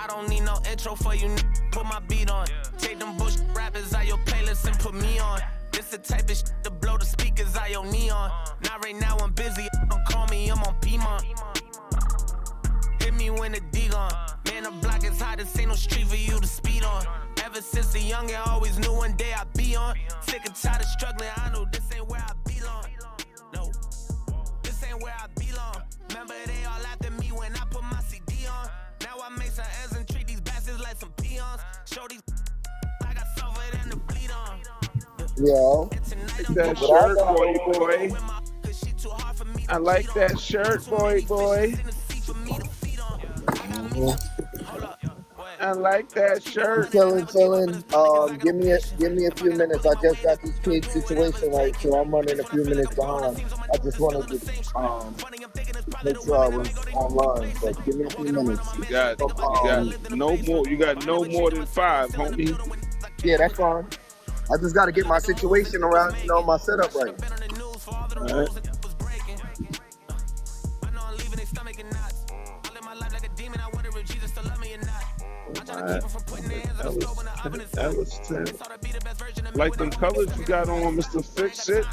I don't need no intro for you, put my beat on. Take them bush rappers out your playlist and put me on. This the type of shit to blow the speakers out your neon. Not right now, I'm busy, don't call me, I'm on Pimon. Hit me when the D gone. Man, the block is hot, this ain't no street for you to speed on. Ever since a youngin', always knew one day I'd be on. Sick and tired of struggling, I know this ain't where I belong. No, this ain't where I belong. Remember they all after me when I put my CD on. Now I make some ends and treat these bastards like some peons. Show these I got suffer than the bleed on. Yo, that shirt, boy. I like that shirt, boy. I like that shirt. Chillin'. Give me a few minutes. I just got this kid situation right, so I'm running a few minutes behind. I just wanted to make sure I was online. So give me a few minutes. You got no more. You got no more than 5, homie. Yeah, that's fine. I just got to get my situation around, my setup right. All right. That was 10. Like them colors you got on, Mr. Fix It.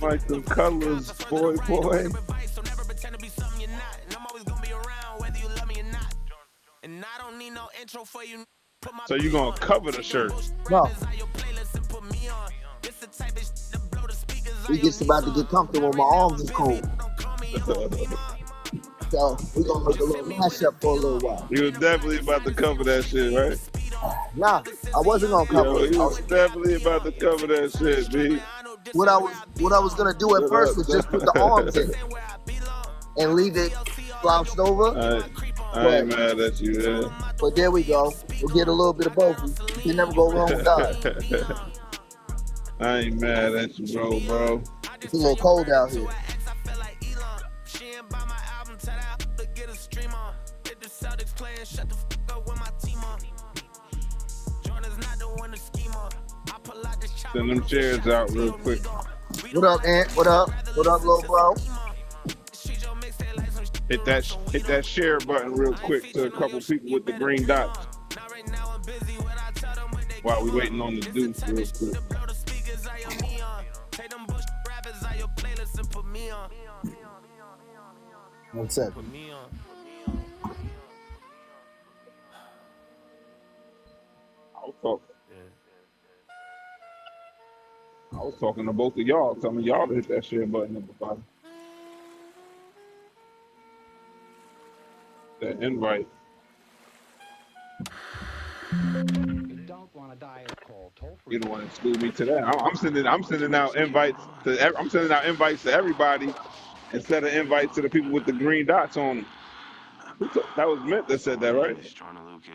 Like them colors, boy. So you gonna cover the shirt? No. We just about to get comfortable. My arms is cold. So we're gonna make a little mashup for a little while. You was definitely about to cover that shit, right? Nah, I wasn't gonna cover it. You was definitely about to cover that shit, B. What I was gonna do at first was just put the arms in and leave it slouched over. I ain't mad at you, man. But there we go. We'll get a little bit of both. You can never go wrong with that. I ain't mad at you, bro. It's a little cold out here. Send them chairs out real quick. What up, Ant? What up, little bro? Hit that share button real quick to a couple people with the green dots. While we waiting on the Deuce real quick. One second. I was talking to both of y'all, telling y'all to hit that share button at the bottom. That invite. You don't want to school me to that. I'm sending out invites to everybody instead of invites to the people with the green dots on them. That was Mint that said that, right?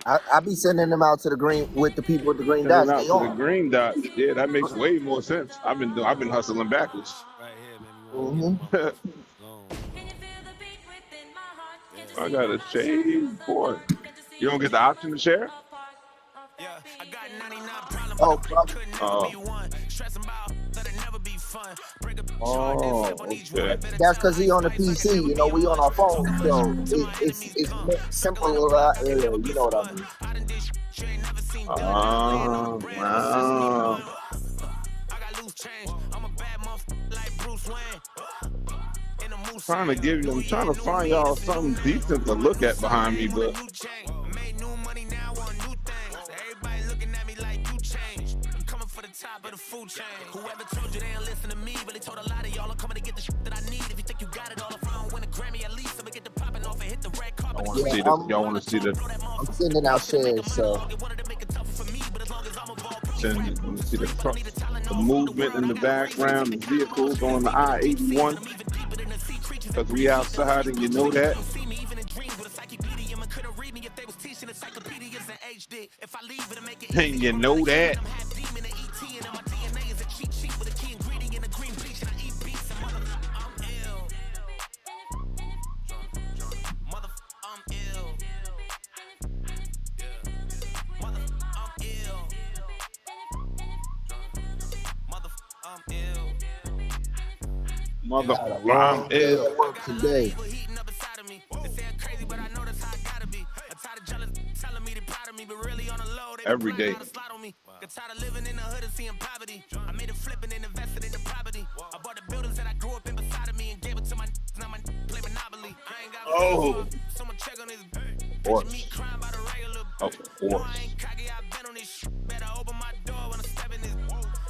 I be sending them out to the green with the people with the green dots. Out to the green dots. Yeah, that makes way more sense. I've been hustling backwards. I got a shade boy. You don't get the option to share? Oh, okay. That's because he on the PC. We on our phone, so it's simple. You know what I mean? Wow. I'm trying to find y'all something decent to look at behind me, but top of the food chain. Whoever told you they ain't listen to me, but they told a lot of y'all I'm coming to get the shit that I need. If you think you got it all, if I don't win a Grammy, at least I'm gonna get the popping off and hit the red carpet. Y'all want to see the? I'm sending out shares, so. Want to see the truck, the movement in the background, the vehicles on the I-81. Because we outside and you know that. And you know that. Motherfucker, I'm ill. Today. every day. Got tired of living in the hood and seeing poverty. I made it flipping and invested in the property. I bought the buildings that I grew up in beside of me and gave it to my now my play Monopoly. I ain't got Oh, someone check on this. of course. Me crying by the regular. Of I course. ain't cocky, I been on this shit. Better open my door when I step in this.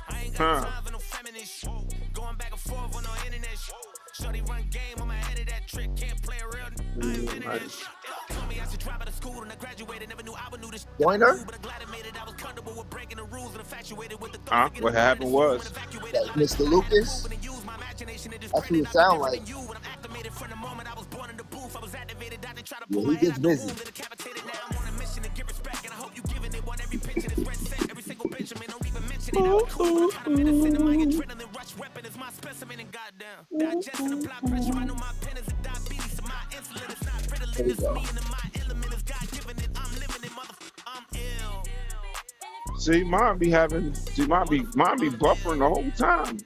I ain't got Huh. time for no feminist shit. Going back and forth on no internet shit. Shorty run game, I'm ahead of that trick. Can't play a real I invented that shit. Told me I should drop out of school and I graduated. Never knew I would do this. Joiner? But I'm glad I made it. I was comfortable with breaking the rules and infatuated with the Huh? What happened was That Mr. Lucas? That's who it sound like. Yeah, he gets busy. There you go. see mine be buffering the whole time.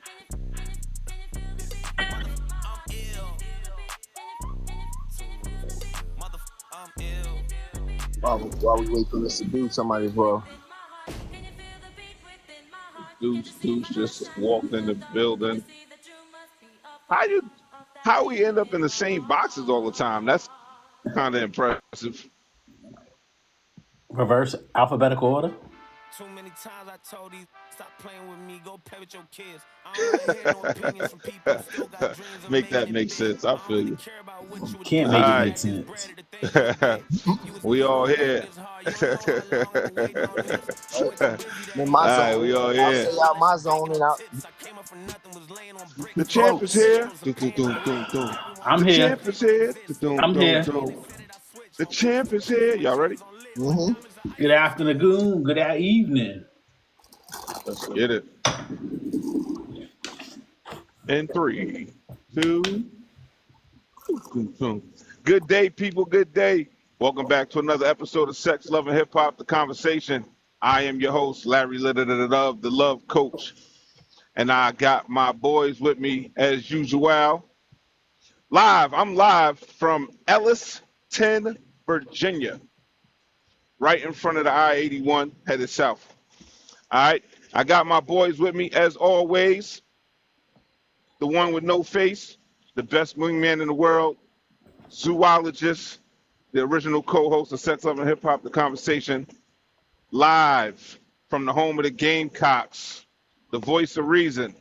While we wait for this to do, somebody as well. Deuce just walked in the building. How we end up in the same boxes all the time? That's kind of impressive. Reverse alphabetical order. Too many times I told these stop playing with me, go play with your kids. I don't really hear no opinions from people. Still got dreams of Make that making make it sense. big. I feel you. Care about what you Can't do. make it Alright. make sense. We all here. In my Alright, zone, we all I'll here. stay out my zone and out. The champ is here. The I'm here. champ is here. I'm here. The champ is here. Y'all ready? Mm-hmm. Good afternoon. Good evening. Let's get it. In 3, 2. Good day, people. Good day. Welcome back to another episode of Sex, Love, and Hip Hop, The Conversation. I am your host, Larry Little, the Love Coach. And I got my boys with me as usual. I'm live from Elliston, Virginia. Right in front of the I-81 headed south. All right. I got my boys with me as always. The one with no face, the best wingman in the world, zoologist, the original co-host of Sex, Love, and Hip Hop, The Conversation, live from the home of the Gamecocks, the voice of reason,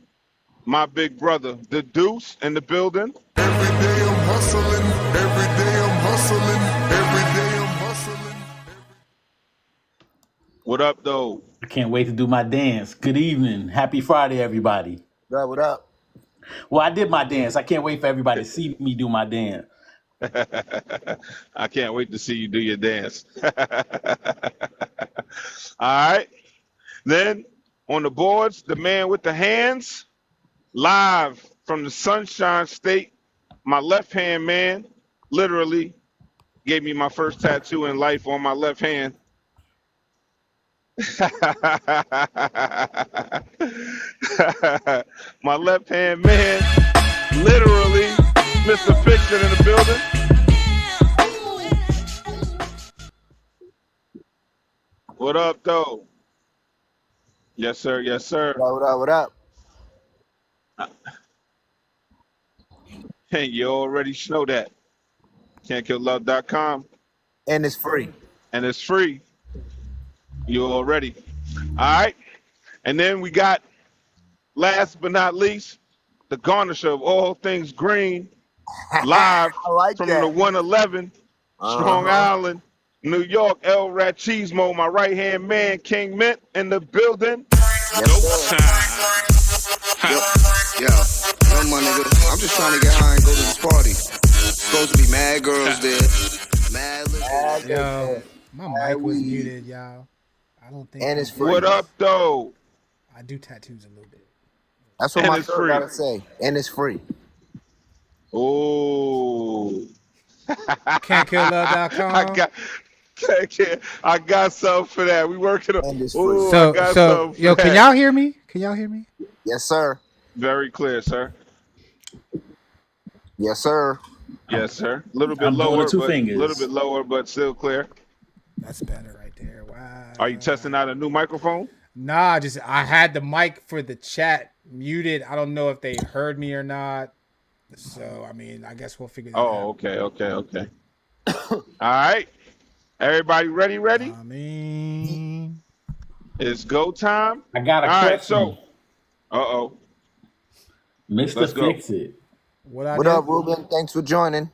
my big brother, the Deuce in the building. Every day I'm hustling. Every day I'm hustling. Every day I'm hustling. What up, though? I can't wait to do my dance. Good evening. Happy Friday, everybody. Right, what up? Well, I did my dance. I can't wait for everybody to see me do my dance. I can't wait to see you do your dance. All right. Then on the boards, the man with the hands, live from the Sunshine State, my left-hand man, literally gave me my first tattoo in life on my left hand. My left-hand man, literally, Mr. Fiction in the building. What up, though? Yes, sir. Yes, sir. Right, what up? What up? And you already know that. Can'tKillLove.com. And it's free. And it's free. You already. All right. And then we got, last but not least, the garnisher of all things green, live I like from that. the 111, Strong Island, New York, El Rachismo, my right-hand man, King Mint in the building. Yes, sir. Yo, my nigga. I'm just trying to get high and go to this party. Supposed to be mad girls there. Mad liquor. Yo, my mic was weed. muted, y'all. I don't think. And I it's do- free. What up, though? I do tattoos a little bit. That's what And my it's girl free. gotta say. And it's free. Oh. Can'tKillLove.com. I got something for that. We working on. And it's free. Ooh, I So, got so, something for yo, can that. y'all hear me? Can y'all hear me? Yes, sir. Very clear, sir. Yes, sir. Yes, sir. A little bit I'm doing lower, the two but fingers. little bit lower, but still clear. That's better right there. Wow. Are you testing out a new microphone? Nah, just I had the mic for the chat muted. I don't know if they heard me or not. So I mean, I guess we'll figure that out. Oh, okay. All right. Everybody ready? I mean, It's go time. I got a All right, question. so, Mr. Let's go. Fix It. what What up, Ruben? Thanks for joining.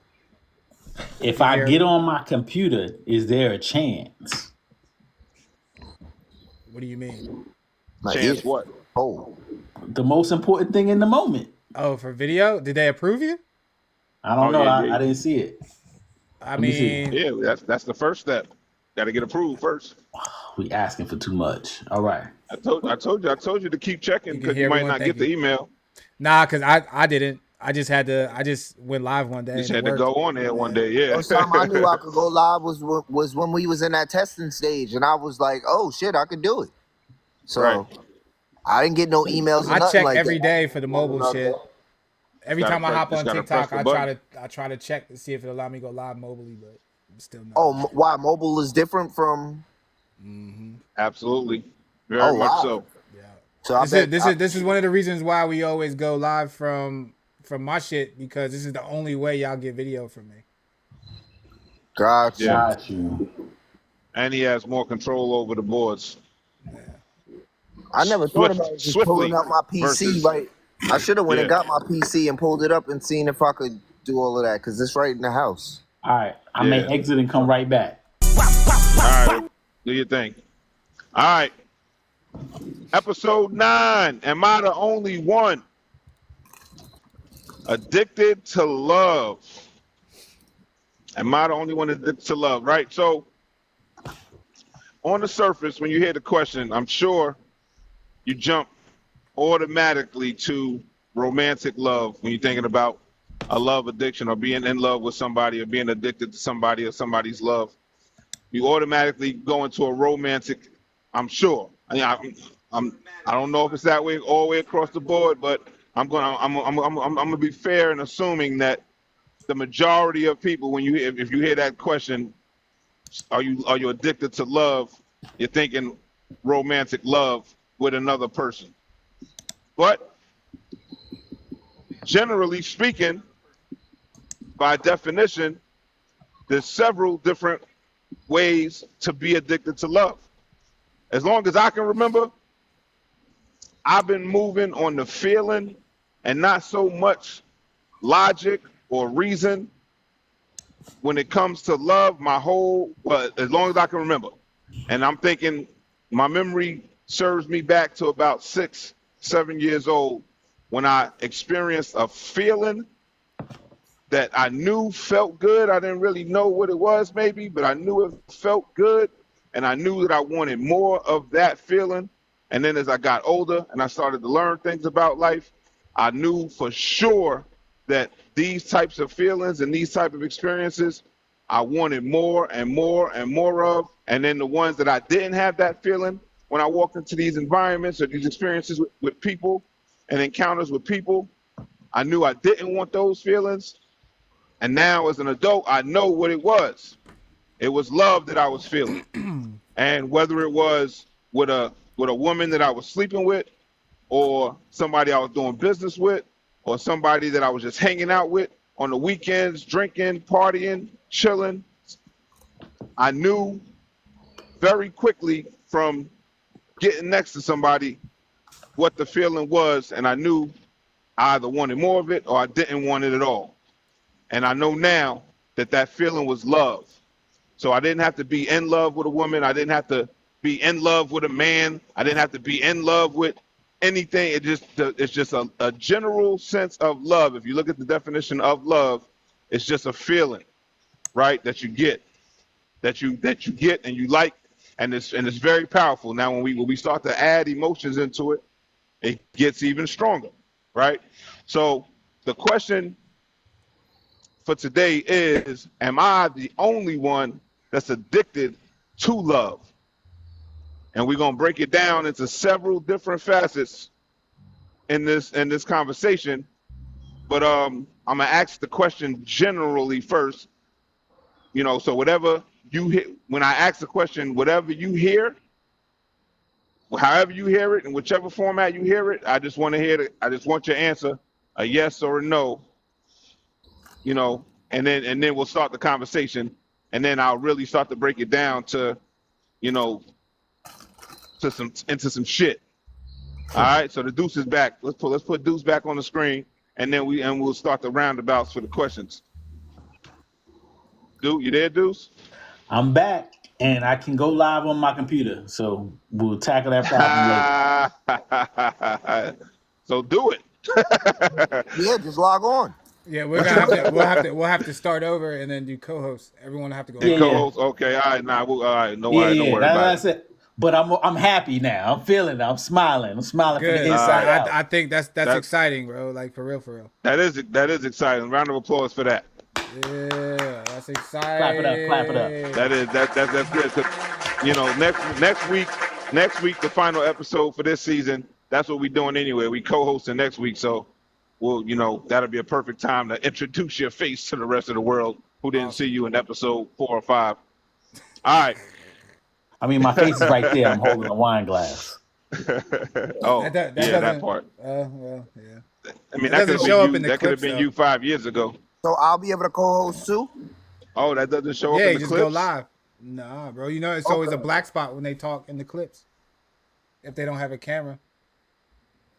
If I get on my computer, is there a chance? What do you mean? My chance ear. what? Oh, The most important thing in the moment. Oh, for video? Did they approve you? I don't know. Yeah. I didn't see it. I me see. mean, Yeah, that's the first step. Got to get approved first. We asking for too much. All right. I told you to keep checking You can because hear you might everyone, not thank get the email. nah, because I didn't. I just went live one day. You just and had it to worked. go on there one day. Yeah. first time I knew I could go live was when we was in that testing stage, and I was like, oh shit, I could do it. So Right. I didn't get no emails or I nothing check like every that. day for the mobile shit. Every Gotta time I press- hop just on gotta TikTok, press the I try to check to see if it allow me to go live mobily, but still no. Oh, why mobile is different from? Absolutely. Very Oh, much wow. so. Yeah. So I bet This is one of the reasons why we always go live from my shit, because this is the only way y'all get video from me. Gotcha. Yeah. Got you. And he has more control over the boards. I never thought about just Swiftly pulling up my PC. versus- Right, I should have went and Yeah. got my PC and pulled it up and seen if I could do all of that because it's right in the house. All right. I may Yeah. exit and come right back. All right. Do your thing. All right. Episode 9. Am I the only one? Addicted to love. Am I the only one addicted to love? Right. So, on the surface, when you hear the question, I'm sure you jump automatically to romantic love when you're thinking about a love addiction or being in love with somebody or being addicted to somebody or somebody's love. You automatically go into a romantic. I'm sure. I don't know if it's that way all the way across the board, but I'm gonna be fair in assuming that the majority of people, if you hear that question, are you addicted to love? You're thinking romantic love with another person. But generally speaking, by definition, there's several different ways to be addicted to love. As long as I can remember, I've been moving on the feeling and not so much logic or reason when it comes to love as long as I can remember. And I'm thinking my memory serves me back to about 6, 7 years old when I experienced a feeling that I knew felt good. I didn't really know what it was maybe, but I knew it felt good. And I knew that I wanted more of that feeling. And then as I got older and I started to learn things about life, I knew for sure that these types of feelings and these type of experiences, I wanted more and more and more of. And then the ones that I didn't have that feeling, when I walked into these environments or these experiences with people and encounters with people, I knew I didn't want those feelings. And now as an adult, I know what it was. It was love that I was feeling. And whether it was with a woman that I was sleeping with, or somebody I was doing business with, or somebody that I was just hanging out with on the weekends, drinking, partying, chilling, I knew very quickly from getting next to somebody what the feeling was, and I knew I either wanted more of it or I didn't want it at all. And I know now that feeling was love. So I didn't have to be in love with a woman. I didn't have to be in love with a man. I didn't have to be in love with anything. It's just a general sense of love. If you look at the definition of love, it's just a feeling, right? That you get and you like, and it's very powerful. Now when we start to add emotions into it, it gets even stronger, right? So the question for today is, am I the only one that's addicted to love? And we're going to break it down into several different facets in this conversation. But I'm going to ask the question generally first. So whatever you hear, when I ask the question, whatever you hear however you hear it, in whichever format you hear it, I just want to hear it. I just want your answer, a yes or a no. You know, and then we'll start the conversation, and then I'll really start to break it down to, you know, into some shit. All right, so the Deuce is back. Let's put Deuce back on the screen, and then we'll start the roundabouts for the questions. Deuce, you there, Deuce? I'm back, and I can go live on my computer, so we'll tackle that problem later. So do it. Yeah, just log on. Yeah, we're gonna have to we'll have to start over and then do co-hosts. Everyone will have to go. Yeah, co-host. Okay, all right, all right, no worry about it. But I'm happy now. I'm feeling it. I'm smiling. I'm smiling Good. from the inside out. I think that's exciting, bro. Like for real. That is exciting. Round of applause for that. Yeah, that's exciting. Clap it up. That's good. 'Cause, you know, next week, the final episode for this season. That's what we're doing anyway. We co-hosting next week, so well, you know, that'll be a perfect time to introduce your face to the rest of the world who didn't see you in episode 4 or 5. All right. I mean, my face is right there. I'm holding a wine glass. That part. Well, yeah. I mean, that could have been you 5 years ago. So I'll be able to co-host too? Oh, that doesn't show up in Yeah, the you just clips? go live. Nah, bro. You know, it's always a black spot when they talk in the clips. If they don't have a camera.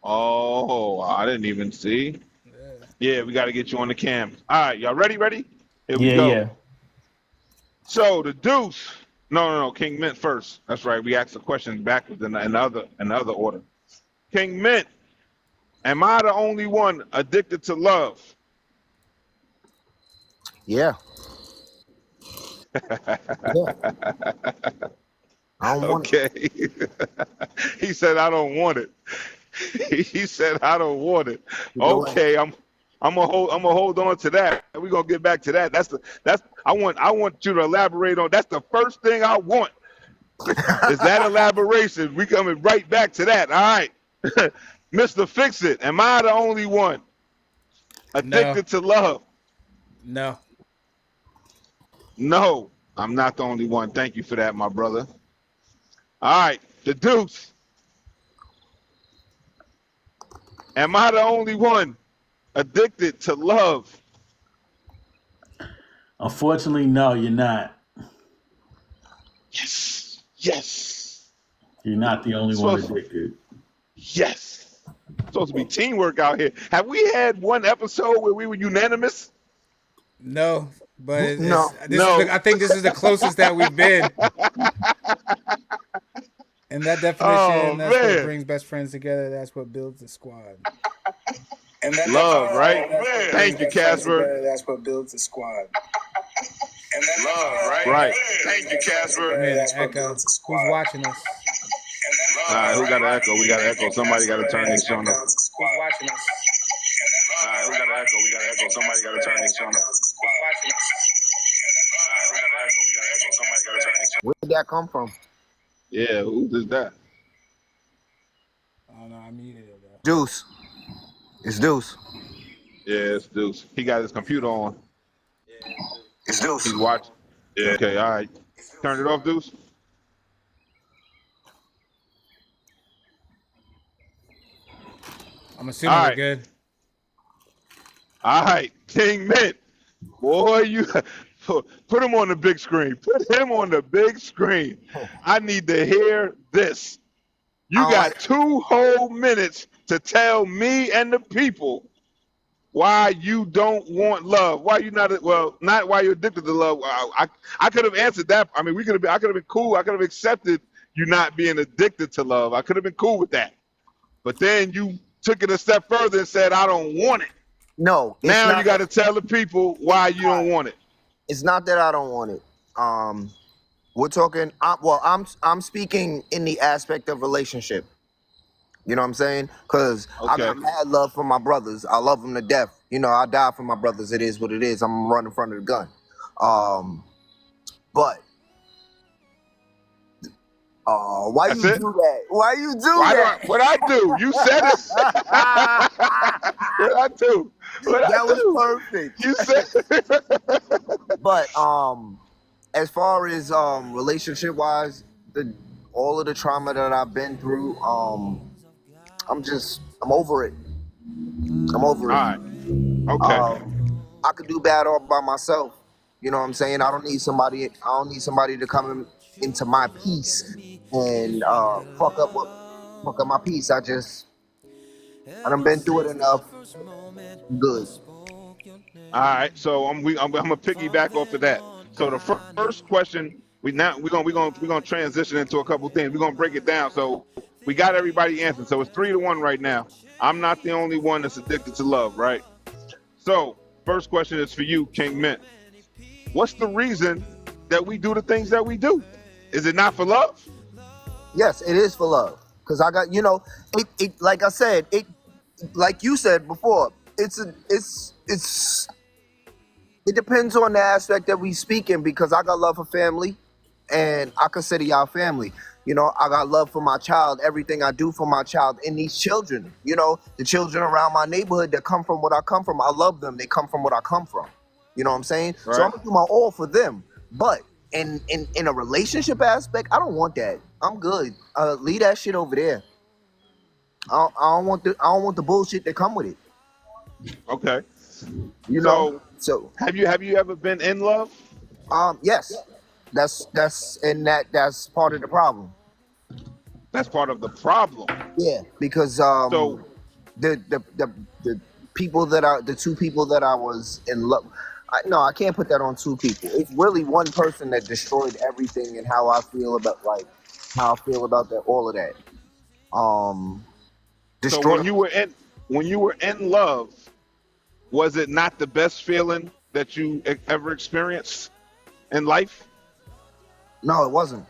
Oh, I didn't even see. Yeah, we got to get you on the cam. All right, y'all ready? Here we go. Yeah. So the Deuce. No, King Mint first. That's right. We asked the questions backwards in another order. King Mint, am I the only one addicted to love? Yeah. I don't want it. He said, I don't want it. He said, I don't want it. Okay, I'm gonna hold on to that. We're gonna get back to that. I want you to elaborate on. That's the first thing I want. Is that elaboration? We coming right back to that. All right. Mr. Fix It, am I the only one addicted to love? No. No, I'm not the only one. Thank you for that, my brother. All right, the Deuce. Am I the only one addicted to love? Unfortunately, no, you're not. Yes. You're not the only one addicted. Yes. It's supposed to be teamwork out here. Have we had one episode where we were unanimous? No, but I think this is the closest that we've been. And that definition, that's what brings best friends together. That's what builds the squad. And that love, right? Thank you, Casper. That's what builds the squad. And that love, right? Right. Thank you, Casper. That's echo. Who's watching us? All right, who got an echo? We got an echo. Somebody got to turn this on up. Who's watching us? All right, who got an echo? We got an echo. Somebody got to turn this on up. Where did that come from? Yeah, who is that? I don't know. I muted it. Deuce. It's Deuce. Yeah, it's Deuce. He got his computer on. It's Deuce. He's watching. Yeah. Okay, all right. Turn it off, Deuce. I'm assuming we're good. All right, King Mint. Boy, you put him on the big screen. Put him on the big screen. I need to hear this. You got 2 whole minutes to tell me and the people why you don't want love. Why you not why you're addicted to love. I could have answered that. I mean, I could have been cool. I could have accepted you not being addicted to love. I could have been cool with that. But then you took it a step further and said, I don't want it. No. Now you got to tell the people why you don't want it. It's not that I don't want it. We're talking. I'm speaking in the aspect of relationship. You know what I'm saying? Because I got mad love for my brothers. I love them to death. You know, I die for my brothers. It is what it is. I'm running in front of the gun. But why you do that? Why you do that? What I do? You said it. What I do? That was perfect. You said it. But as far as relationship wise, all of the trauma that I've been through. I'm over it. I'm over it. All right. Okay. I could do bad all by myself. You know what I'm saying? I don't need somebody to come into my peace and fuck up my peace. I done been through it enough. Good. All right. So I'm gonna piggyback off of that. So the first question, we're gonna transition into a couple things. We're gonna break it down. So we got everybody answering. So it's 3-1 right now. I'm not the only one that's addicted to love, right? So first question is for you, King Mint. What's the reason that we do the things that we do? Is it not for love? Yes, it is for love. Cause I got, it like I said, like you said before, it depends on the aspect that we speak in, because I got love for family and I consider y'all family. I got love for my child, everything I do for my child, and these children, the children around my neighborhood that come from what I come from, I love them. They come from what I come from. You know what I'm saying? Right. So I'm gonna do my all for them. But in a relationship aspect, I don't want that. I'm good. Leave that shit over there. I don't want the bullshit that come with it. Okay. So have you ever been in love? Yes. That's part of the problem. That's part of the problem. Yeah, because so the people the two people that I was in love. I can't put that on two people. It's really one person that destroyed everything and how I feel about that, all of that. So when you were in love, was it not the best feeling that you ever experienced in life? No, it wasn't.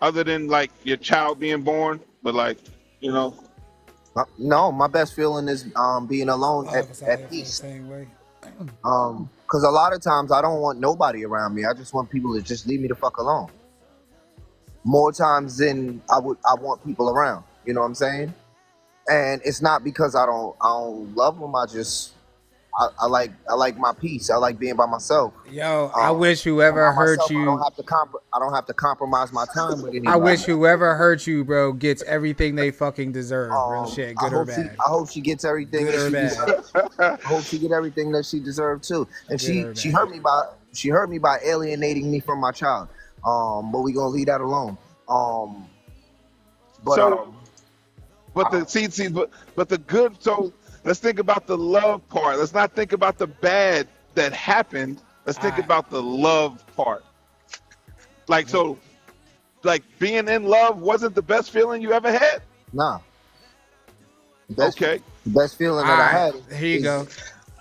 Other than like your child being born, but no, my best feeling is being alone at peace. Same way. Because a lot of times I don't want nobody around me. I just want people to just leave me the fuck alone. More times than I want people around. You know what I'm saying? And it's not because I don't love them. I like my peace. I like being by myself. Yo, I wish whoever hurt you. I don't have to compromise my time with anybody. I wish whoever hurt you, bro, gets everything they fucking deserve. Real shit, good or bad. I hope she gets everything that she deserves. I hope she get everything that she deserves too. And she hurt me by alienating me from my child. But we gonna leave that alone. But the good. So let's think about the love part. Let's not think about the bad that happened. Let's think about the love part. Like being in love wasn't the best feeling you ever had? Nah. Okay. The best feeling that I had. Here you go.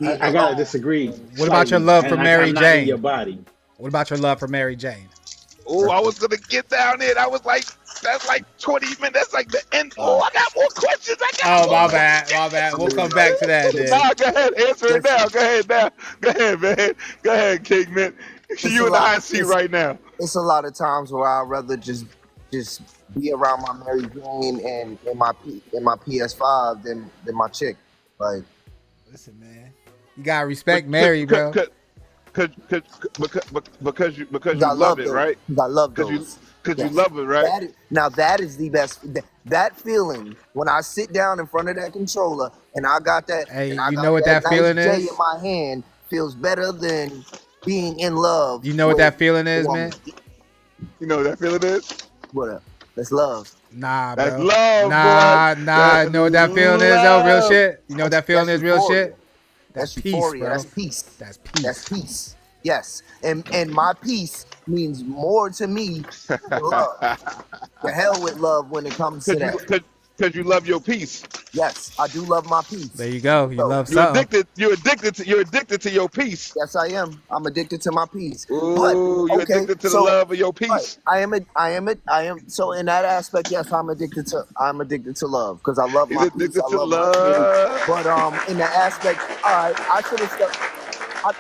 I gotta disagree. What about your love for Mary Jane? Your body. What about your love for Mary Jane? Oh, I was gonna get down there. I was like, that's like 20 minutes. That's like the end. Oh, I got more questions. My bad. We'll come back to that then. Nah, go ahead. Answer it now. Go ahead, man. Go ahead, King Man. You in the hot seat right now. It's a lot of times where I'd rather just be around my Mary Jane and in my PS5 than my chick. Like, listen, man, you gotta respect Mary, bro. Because you love it, right? I love those. Because you love it, right? That is the best. That feeling when I sit down in front of that controller and I got that. Hey, you know what that feeling is? In my hand feels better than being in love. You know what that feeling is, man? You know what that feeling is? What up? That's love. Nah, bro. That's love, Nah. You know what that feeling is, though? Real shit. You know what that feeling is, real shit? That's peace, euphoria. bro. That's peace. That's peace. That's peace. Yes, and my peace means more to me than love. The hell with love when it comes to that. Because you love your peace. Yes, I do love my peace. There you go. You love something. You're addicted to your peace. Yes, I am. I'm addicted to my peace. Ooh, you're addicted to the love of your peace. Right. I am. So in that aspect, yes, I'm addicted to love because I love my peace. I love my peace. But in the aspect, all right, I should have stuck.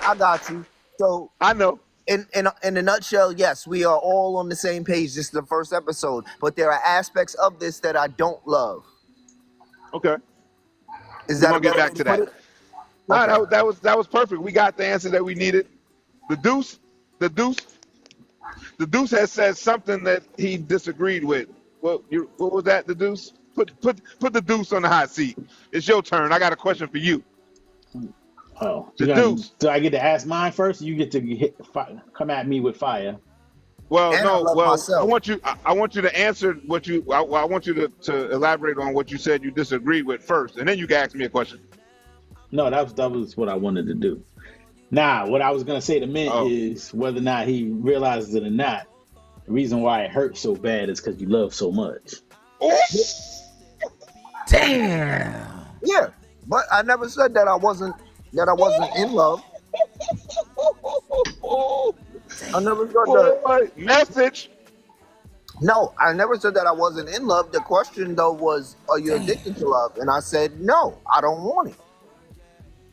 I got you. So I know. In a nutshell, yes, we are all on the same page. This is the first episode, but there are aspects of this that I don't love. Okay. Is that we're gonna get back to that? Okay. No, that was perfect. We got the answer that we needed. The Deuce has said something that he disagreed with. what was that? The Deuce? Put the Deuce on the hot seat. It's your turn. I got a question for you. Oh, The Deuce. do I get to ask mine first? Or you get to come at me with fire. Well, And I no. love Well, myself. I want you to answer what you. I want you to elaborate on what you said you disagreed with first, and then you can ask me a question. No, that was what I wanted to do. Now, what I was gonna say to Mint is whether or not he realizes it or not. The reason why it hurts so bad is because you love so much. Damn. Yeah, but I never said that I wasn't in love. I never said that. Message. No, I never said that I wasn't in love. The question though was, are you addicted to love? And I said, no, I don't want it.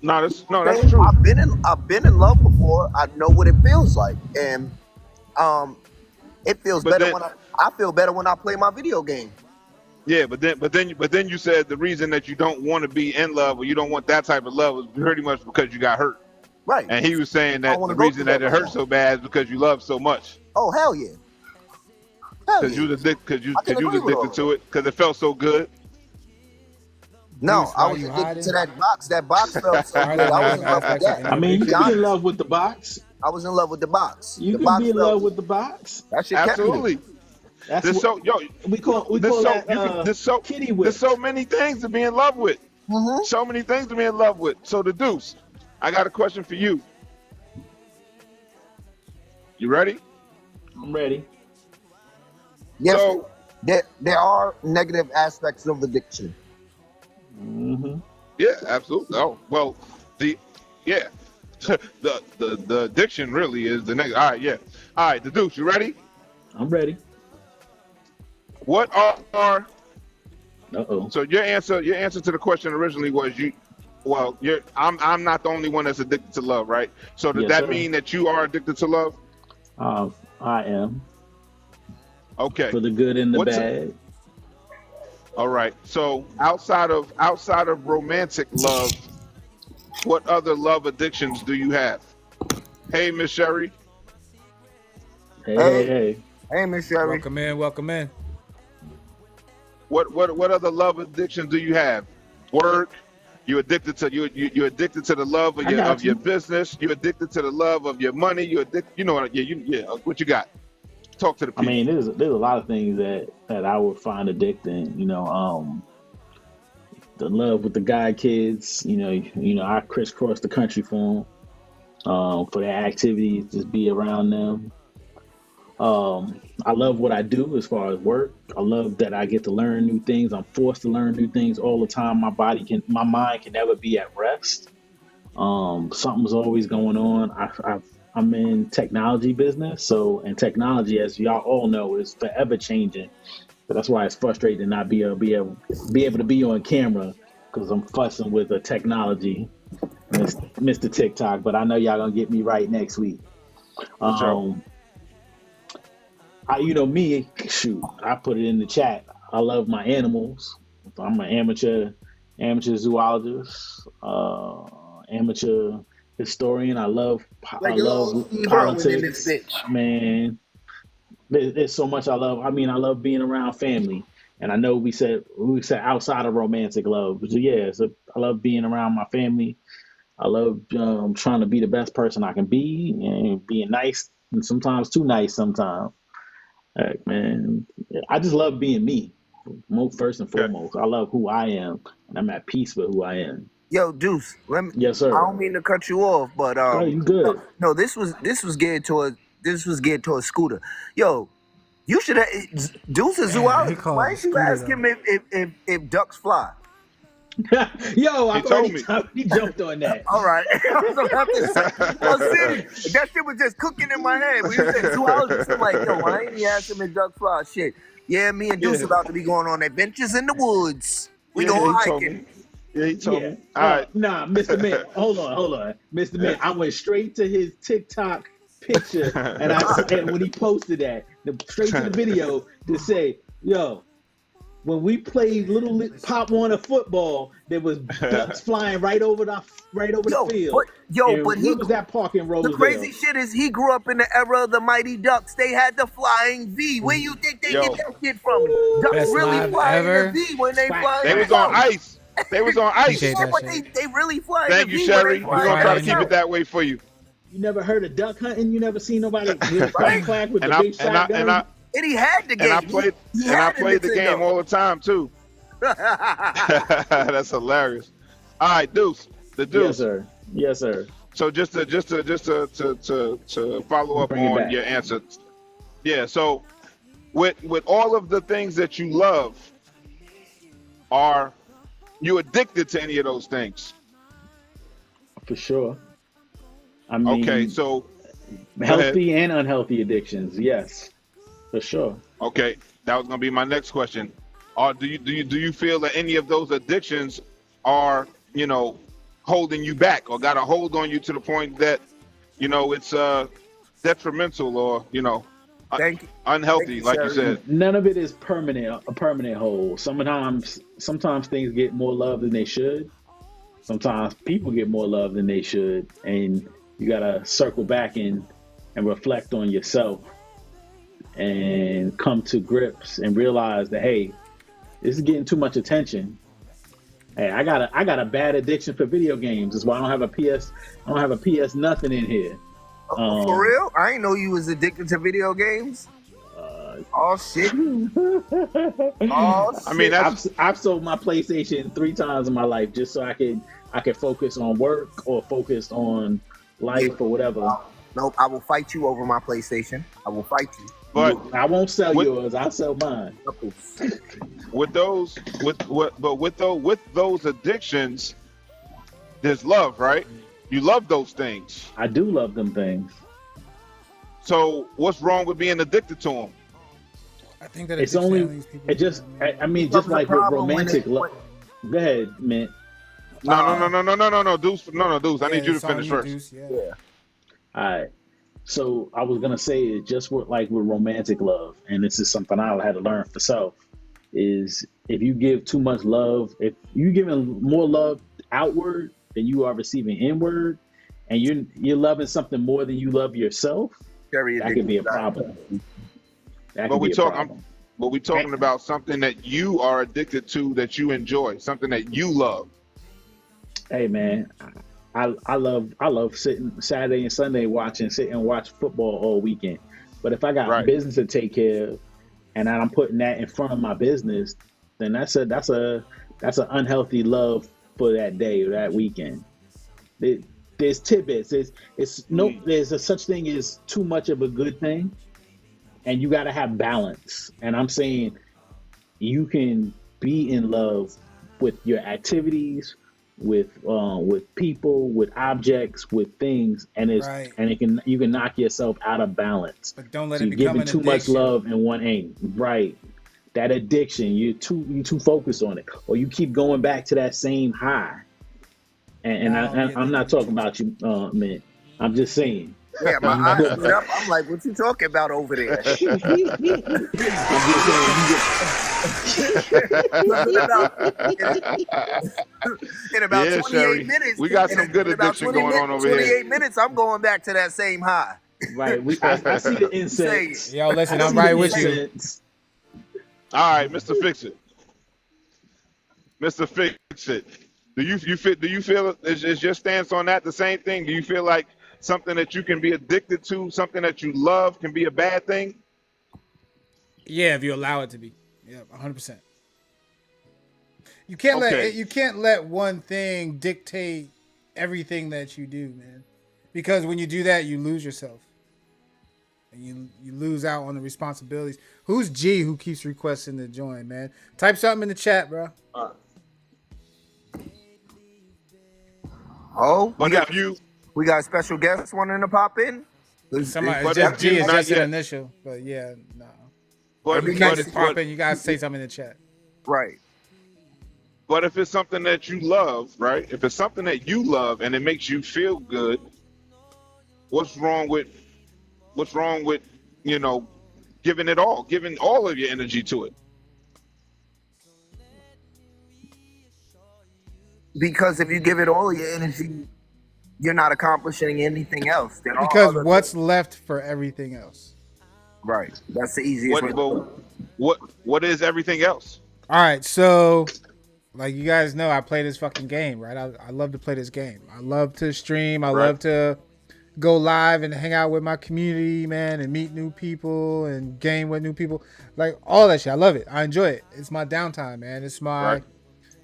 No, that's true. I've been in love before. I know what it feels like, and it feels better when I feel better when I play my video game. Yeah, but then you said the reason that you don't want to be in love or you don't want that type of love is pretty much because you got hurt. Right. And he was saying that the go reason through that that it hurts so bad is because you love so much. Oh hell yeah. Because you was addicted to it because it felt so good. No, Deuce, I why was you addicted hiding? to that box. That box felt so good. I was in love with that. I mean, you be can be in honest. love with the box. I was in love with the box. You The can box be in felt love good. with the box. That shit kept me. Absolutely. That's There's what we call that kitty whip. There's so many things to be in love with. Mhm. So many things to be in love with. So the Deuce, I got a question for you. You ready? I'm ready. Yes, So there are negative aspects of addiction. Mm-hmm. yeah, absolutely. Oh well, the addiction really is the next. All right, yeah. All right, the Deuce, you ready? I'm ready. What are Uh-oh. so your answer to the question originally was I'm not the only one that's addicted to love, right? So does Yes, that sir. mean that you are addicted to love? I am. Okay. For the good and the What's bad. All right. So outside of romantic love, what other love addictions do you have? Hey, Miss Sherry. Hey. Hey, Miss Sherry. Welcome in. What other love addictions do you have? Work. You addicted to you addicted to the love of your business. You addicted to the love of your money. You addicted. You know what? Yeah. What you got? Talk to the people. I mean, there's a lot of things that I would find addicting. The love with the guy kids. I crisscross the country for them, for their activities, just be around them. I love what I do as far as work. I love that I get to learn new things. I'm forced to learn new things all the time. My mind can never be at rest. Something's always going on. I'm in technology business, and technology, as y'all all know, is forever changing. So that's why it's frustrating to not be able to be on camera, because I'm fussing with the technology, Mr. TikTok. But I know y'all gonna get me right next week. I put it in the chat. I love my animals. I'm an amateur zoologist, amateur historian. I love politics. Man, there's so much I love. I mean, I love being around family. And I know we said outside of romantic love, but I love being around my family. I love trying to be the best person I can be and being nice, and sometimes too nice sometimes. Man, I just love being me. First and foremost, I love who I am, and I'm at peace with who I am. Yo, Deuce, Yes, sir. I don't mean to cut you off, but Oh, you good? No, this was geared toward Scooter. Yo, you should have Deuce is zoologist. Why didn't you ask him if ducks fly? Yo, He told me. He jumped on that. All right. I was about to say, that shit was just cooking in my head. When you said zoologist, I'm like, yo, why ain't he ask him if ducks fly? Shit. Yeah, me and Deuce about to be going on adventures in the woods. We going hiking. Yeah, he told me. All right. Nah, Mr. Mint, hold on. Mr. Mint, I went straight to his TikTok picture, and when he posted that, straight to the video to say, yo, when we played Little Pop Warner football, there was ducks flying right over the field. But he was that park in Roseville. The crazy shit is he grew up in the era of the Mighty Ducks. They had the flying V. Where you think they Yo. get that shit from? Ducks Best really live fly ever. in the V when they fly. They in was the on south. ice. They was on ice. Appreciate Yeah, that but shit. they really fly in Thank the you, V Sherry. when We're they gonna fly try in to the keep it south. that way for you. You never heard of duck hunting? You never seen nobody get Right. clack with And the I big and I shotgun? and I And he had the game. and I played He and I had played the game Nintendo. all the time too. That's hilarious. All right, Deuce, the Yes, Deuce. sir. Yes, sir. So just to follow up Bring it on back. your answer, yeah. So with all of the things that you love, are you addicted to any of those things? For sure. I mean, Okay, so go ahead. healthy and unhealthy addictions. Yes, for sure. Okay, that was gonna be my next question. Do you feel that any of those addictions are, holding you back or got a hold on you to the point that, it's detrimental or, Thank you. unhealthy, Thank you, like you Sherry. said? None of it is permanent, a permanent hold. Sometimes things get more love than they should. Sometimes people get more love than they should, and you gotta circle back and reflect on yourself and come to grips and realize that, hey, this is getting too much attention. Hey, I got a bad addiction for video games. That's why I don't have a PS nothing in here. For real? I ain't know you was addicted to video games. Oh shit! Oh shit! I mean, that's I've sold my PlayStation 3 times in my life just so I could focus on work or focus on life or whatever. Nope, I will fight you over my PlayStation. I will fight you. but I won't sell What- yours. I'll sell mine. with those addictions, there's love, right? You love those things. I do love them things. So what's wrong with being addicted to them? I think that It's addiction only leaves people it just down, man. I mean What's just the like with problem when romantic it- love. Go ahead, man. No, Deuce. No, Deuce. I Yeah, need you to it's on finish you, first. Deuce, yeah. Yeah. All right. So I was gonna say it just with romantic love, and this is something I had to learn for self. Is if you give too much love, if you're giving more love outward than you are receiving inward, and you're loving something more than you love yourself, Very that could be a addicted. problem. That But could we be a talk- problem. But we're talking about something that you are addicted to, that you enjoy, something that you love. Hey man, I love sitting Saturday and Sunday sit and watch football all weekend. But if I got Right. business to take care of, and I'm putting that in front of my business, then that's an unhealthy love for that day or that weekend. There's tidbits. There's a such thing as too much of a good thing, and you got to have balance. And I'm saying you can be in love with your activities, with people, with objects, with things, and Right. you can knock yourself out of balance. But don't let So it you're become giving an too much addiction. love in one aim, right? That addiction, you too focused on it, or you keep going back to that same high. And Now you're I'm not talking about you, man. I'm just saying. Yeah, my eyes lit up. I'm like, what you talking about over there? I'm just In about Yeah, 28 Sherry. minutes. We got some in good about addiction 20 going on over 28 here. minutes, I'm going back to that same high. right. I see the incense. Yo, listen, I I'm see right the with you. incense. All right, Mr. Fix It. Mr. Fix It. Do you feel is your stance on that the same thing? Do you feel like something that you can be addicted to, something that you love, can be a bad thing? Yeah, if you allow it to be. Yeah, 100%. You can't Okay. let one thing dictate everything that you do, man. Because when you do that, you lose yourself. And you lose out on the responsibilities. Who's G who keeps requesting to join, man? Type something in the chat, bro. Oh, But if you we got special guests wanting to pop in. Somebody, But just if G you- is not just an yet. initial. But yeah, no. but, You but, guys just pop but, in. You guys say something in the chat. Right. but if it's something that you love, right? If it's something that you love and it makes you feel good, what's wrong with giving all of your energy to it? Because if you give it all your energy, you're not accomplishing anything else. There are Because other what's left for everything else? things. Right. That's the easiest way. What, what is everything else? All right, so like you guys know, I play this fucking game, right? I love to play this game. I love to stream. I love to go live and hang out with my community, man, and meet new people and game with new people. Like all that shit. I love it. I enjoy it. It's my downtime, man. It's my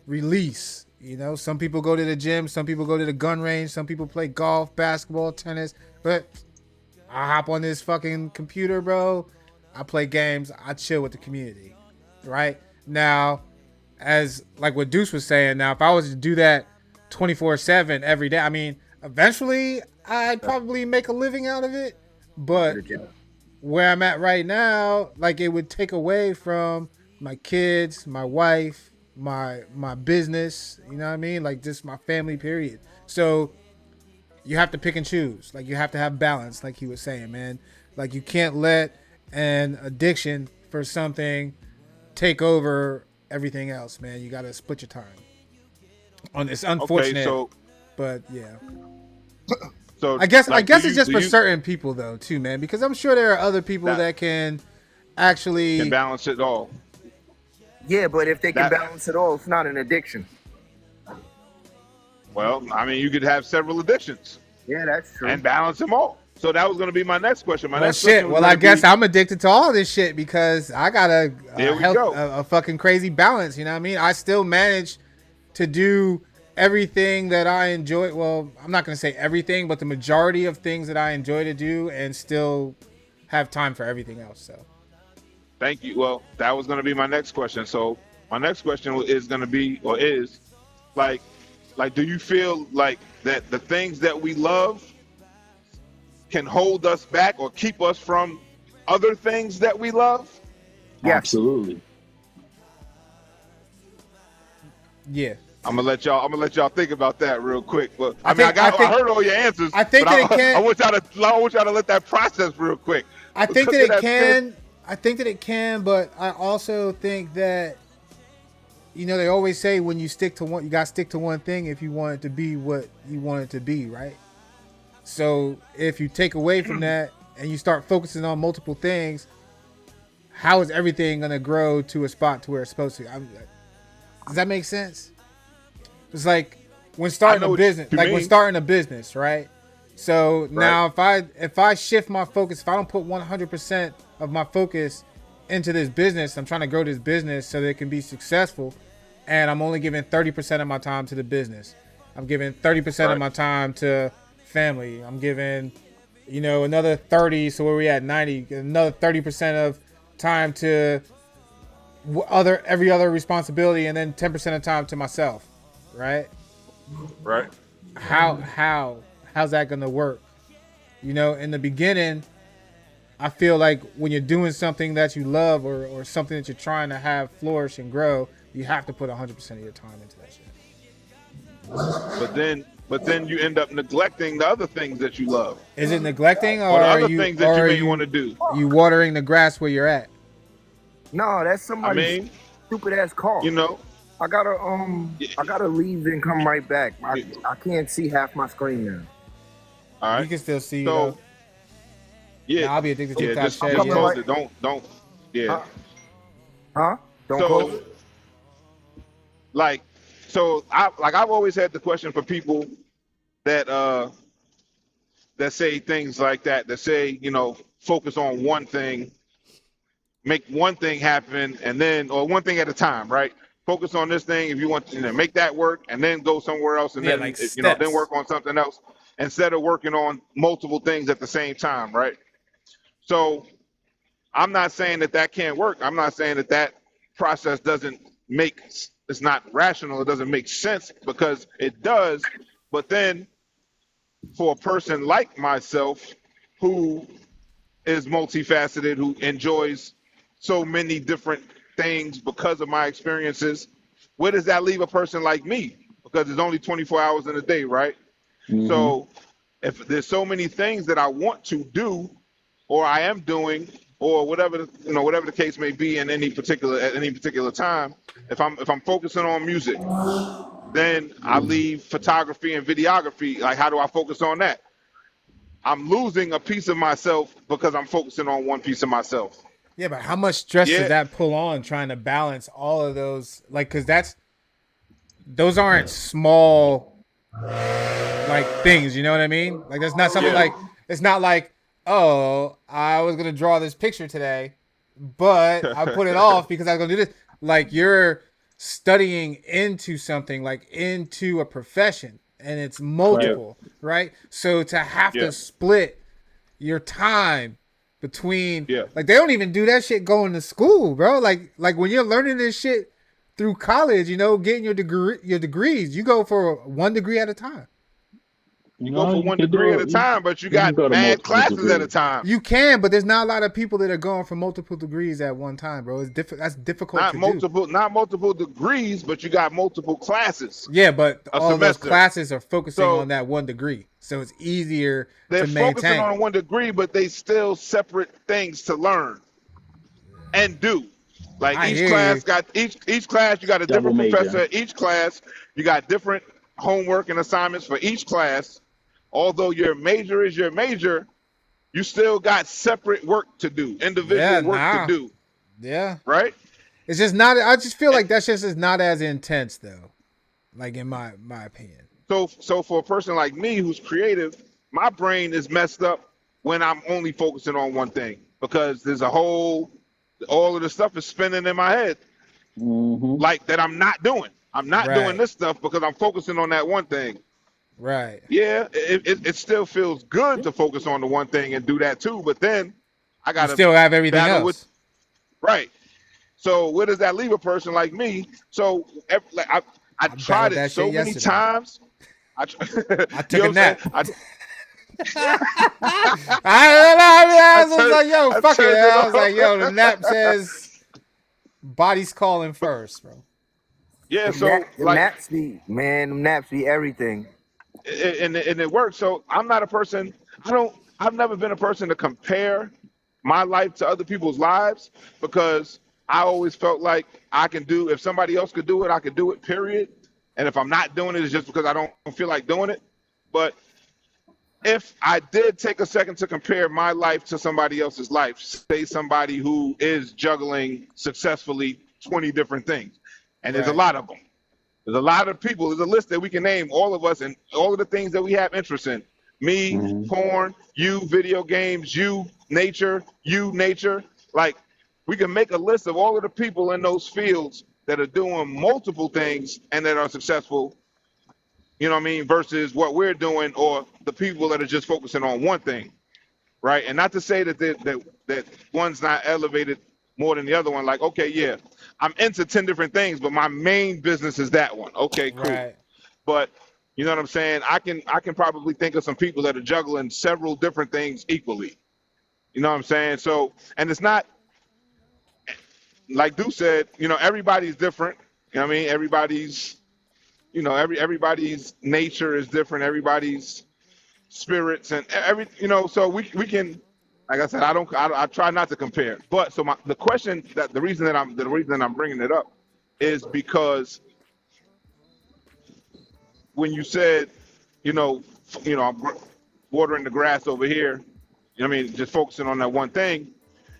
release. You know, some people go to the gym, some people go to the gun range, some people play golf, basketball, tennis, but I hop on this fucking computer, bro. I play games. I chill with the community, right? Now, as like what Deuce was saying, now if I was to do that 24/7 every day, I mean, eventually I'd probably make a living out of it. But where I'm at right now, like it would take away from my kids, my wife, my business, you know what I mean? Like just my family, period. So you have to pick and choose. Like you have to have balance, like he was saying, man. Like you can't let an addiction for something take over everything else, man. You got to split your time. It's unfortunate, but yeah. So I guess it's just for certain people though, too, man. Because I'm sure there are other people that can actually balance it all. Yeah, but if they can balance it all, it's not an addiction. Well, I mean, you could have several addictions. Yeah, that's true. And balance them all. So that was going to be my next question. I guess I'm addicted to all this shit because I got a fucking crazy balance. You know what I mean? I still manage to do everything that I enjoy. Well, I'm not going to say everything, but the majority of things that I enjoy to do and still have time for everything else. So. Thank you. Well, that was going to be my next question. So my next question is going to be, or is, like, do you feel like that the things that we love can hold us back or keep us from other things that we love? Yes. Absolutely. Yeah. I'm gonna let y'all think about that real quick. But I heard all your answers. I think that it can. I want y'all to let that process real quick. I think that it can. I think that it can, but I also think that, you know, they always say when you stick to one, you gotta stick to one thing if you want it to be what you want it to be, right? So if you take away from that and you start focusing on multiple things, how is everything gonna grow to a spot to where it's supposed to? Does that make sense? It's like when starting a business, right? So now if I shift my focus, if I don't put 100% of my focus into this business, I'm trying to grow this business so that it can be successful, and I'm only giving 30% of my time to the business. I'm giving 30% of my time to family. I'm giving, you know, another 30. So where we at 90, another 30% of time to every other responsibility, and then 10% of time to myself. Right. How's that gonna work? You know, in the beginning, I feel like when you're doing something that you love or something that you're trying to have flourish and grow, you have to put 100% of your time into that shit. But then you end up neglecting the other things that you love. Is it neglecting, or the are other you, things that you may want to do? You watering the grass where you're at? No, that's somebody's stupid ass call. You know, I gotta leave and come right back. I can't see half my screen now. All right. You can still see, though. Yeah, I'll be addicted to just close it. Don't. Yeah. Huh? Don't close it. I've always had the question for people that say things like that. That say, you know, focus on one thing, make one thing happen, and then, or one thing at a time, right? Focus on this thing if you want to make that work, and then go somewhere else, and then then work on something else instead of working on multiple things at the same time, right? So I'm not saying that can't work. I'm not saying that process it's not rational. It doesn't make sense, because it does. But then for a person like myself who is multifaceted, who enjoys so many different things because of my experiences, where does that leave a person like me? Because there's only 24 hours in a day, right? Mm-hmm. So if there's so many things that I want to do, or I am doing, or whatever the case may be at any particular time, if I'm focusing on music, then I leave photography and videography. Like, how do I focus on that? I'm losing a piece of myself because I'm focusing on one piece of myself. Yeah, but how much stress Yeah. does that pull on trying to balance all of those? Like, because those aren't small like things. You know what I mean? Like, that's not something like, it's not like, oh, I was gonna draw this picture today, but I put it off because I was gonna do this. Like, you're studying into something, like into a profession, and it's multiple, right? So to have to split your time between, like, they don't even do that shit going to school, bro. Like when you're learning this shit through college, you know, getting your degrees, you go for 1 degree at a time. You go for 1 degree at a time, but you got mad classes at a time. You can, but there's not a lot of people that are going for multiple degrees at one time, bro. It's that's difficult to do. Not multiple degrees, but you got multiple classes. Yeah, but all those classes are focusing on that 1 degree, so it's easier to maintain. They're focusing on 1 degree, but they still separate things to learn and do. Like each class you got a different professor. Each class you got different homework and assignments for each class. Although your major is your major, you still got separate work to do, individual work to do. Yeah. Right? It's just not, I just feel like that just is not as intense though. Like in my opinion. So for a person like me who's creative, my brain is messed up when I'm only focusing on one thing because there's all of the stuff is spinning in my head. Like that I'm not doing. I'm not doing this stuff because I'm focusing on that one thing. Right. Yeah, it still feels good to focus on the one thing and do that too, but then I gotta still have everything else. Right. So where does that leave a person like me? So I tried it so many times. I took a nap. I was like, yo, fuck it. I was like, yo, the nap says body's calling first, bro. Yeah, so the naps be everything. And it works. So I'm not a person. I've never been a person to compare my life to other people's lives because I always felt like if somebody else could do it, I could do it, period. And if I'm not doing it, it's just because I don't feel like doing it. But if I did take a second to compare my life to somebody else's life, say somebody who is juggling successfully 20 different things, and there's a lot of them. There's a lot of people. There's a list that we can name, all of us, and all of the things that we have interest in. Me, porn, you, video games, you, nature. Like, we can make a list of all of the people in those fields that are doing multiple things and that are successful, you know what I mean, versus what we're doing or the people that are just focusing on one thing, right? And not to say that one's not elevated more than the other one. Like, okay, yeah, I'm into 10 different things, but my main business is that one. Okay, cool. Right. But you know what I'm saying? I can probably think of some people that are juggling several different things equally. You know what I'm saying? So, and it's not, like Duke said, you know, everybody's different. You know what I mean? Everybody's, you know, everybody's nature is different. Everybody's spirits and you know, so we can, like I said, I try not to compare. But so the reason that I'm bringing it up is because when you said, you know, I'm watering the grass over here, you know what I mean, just focusing on that one thing.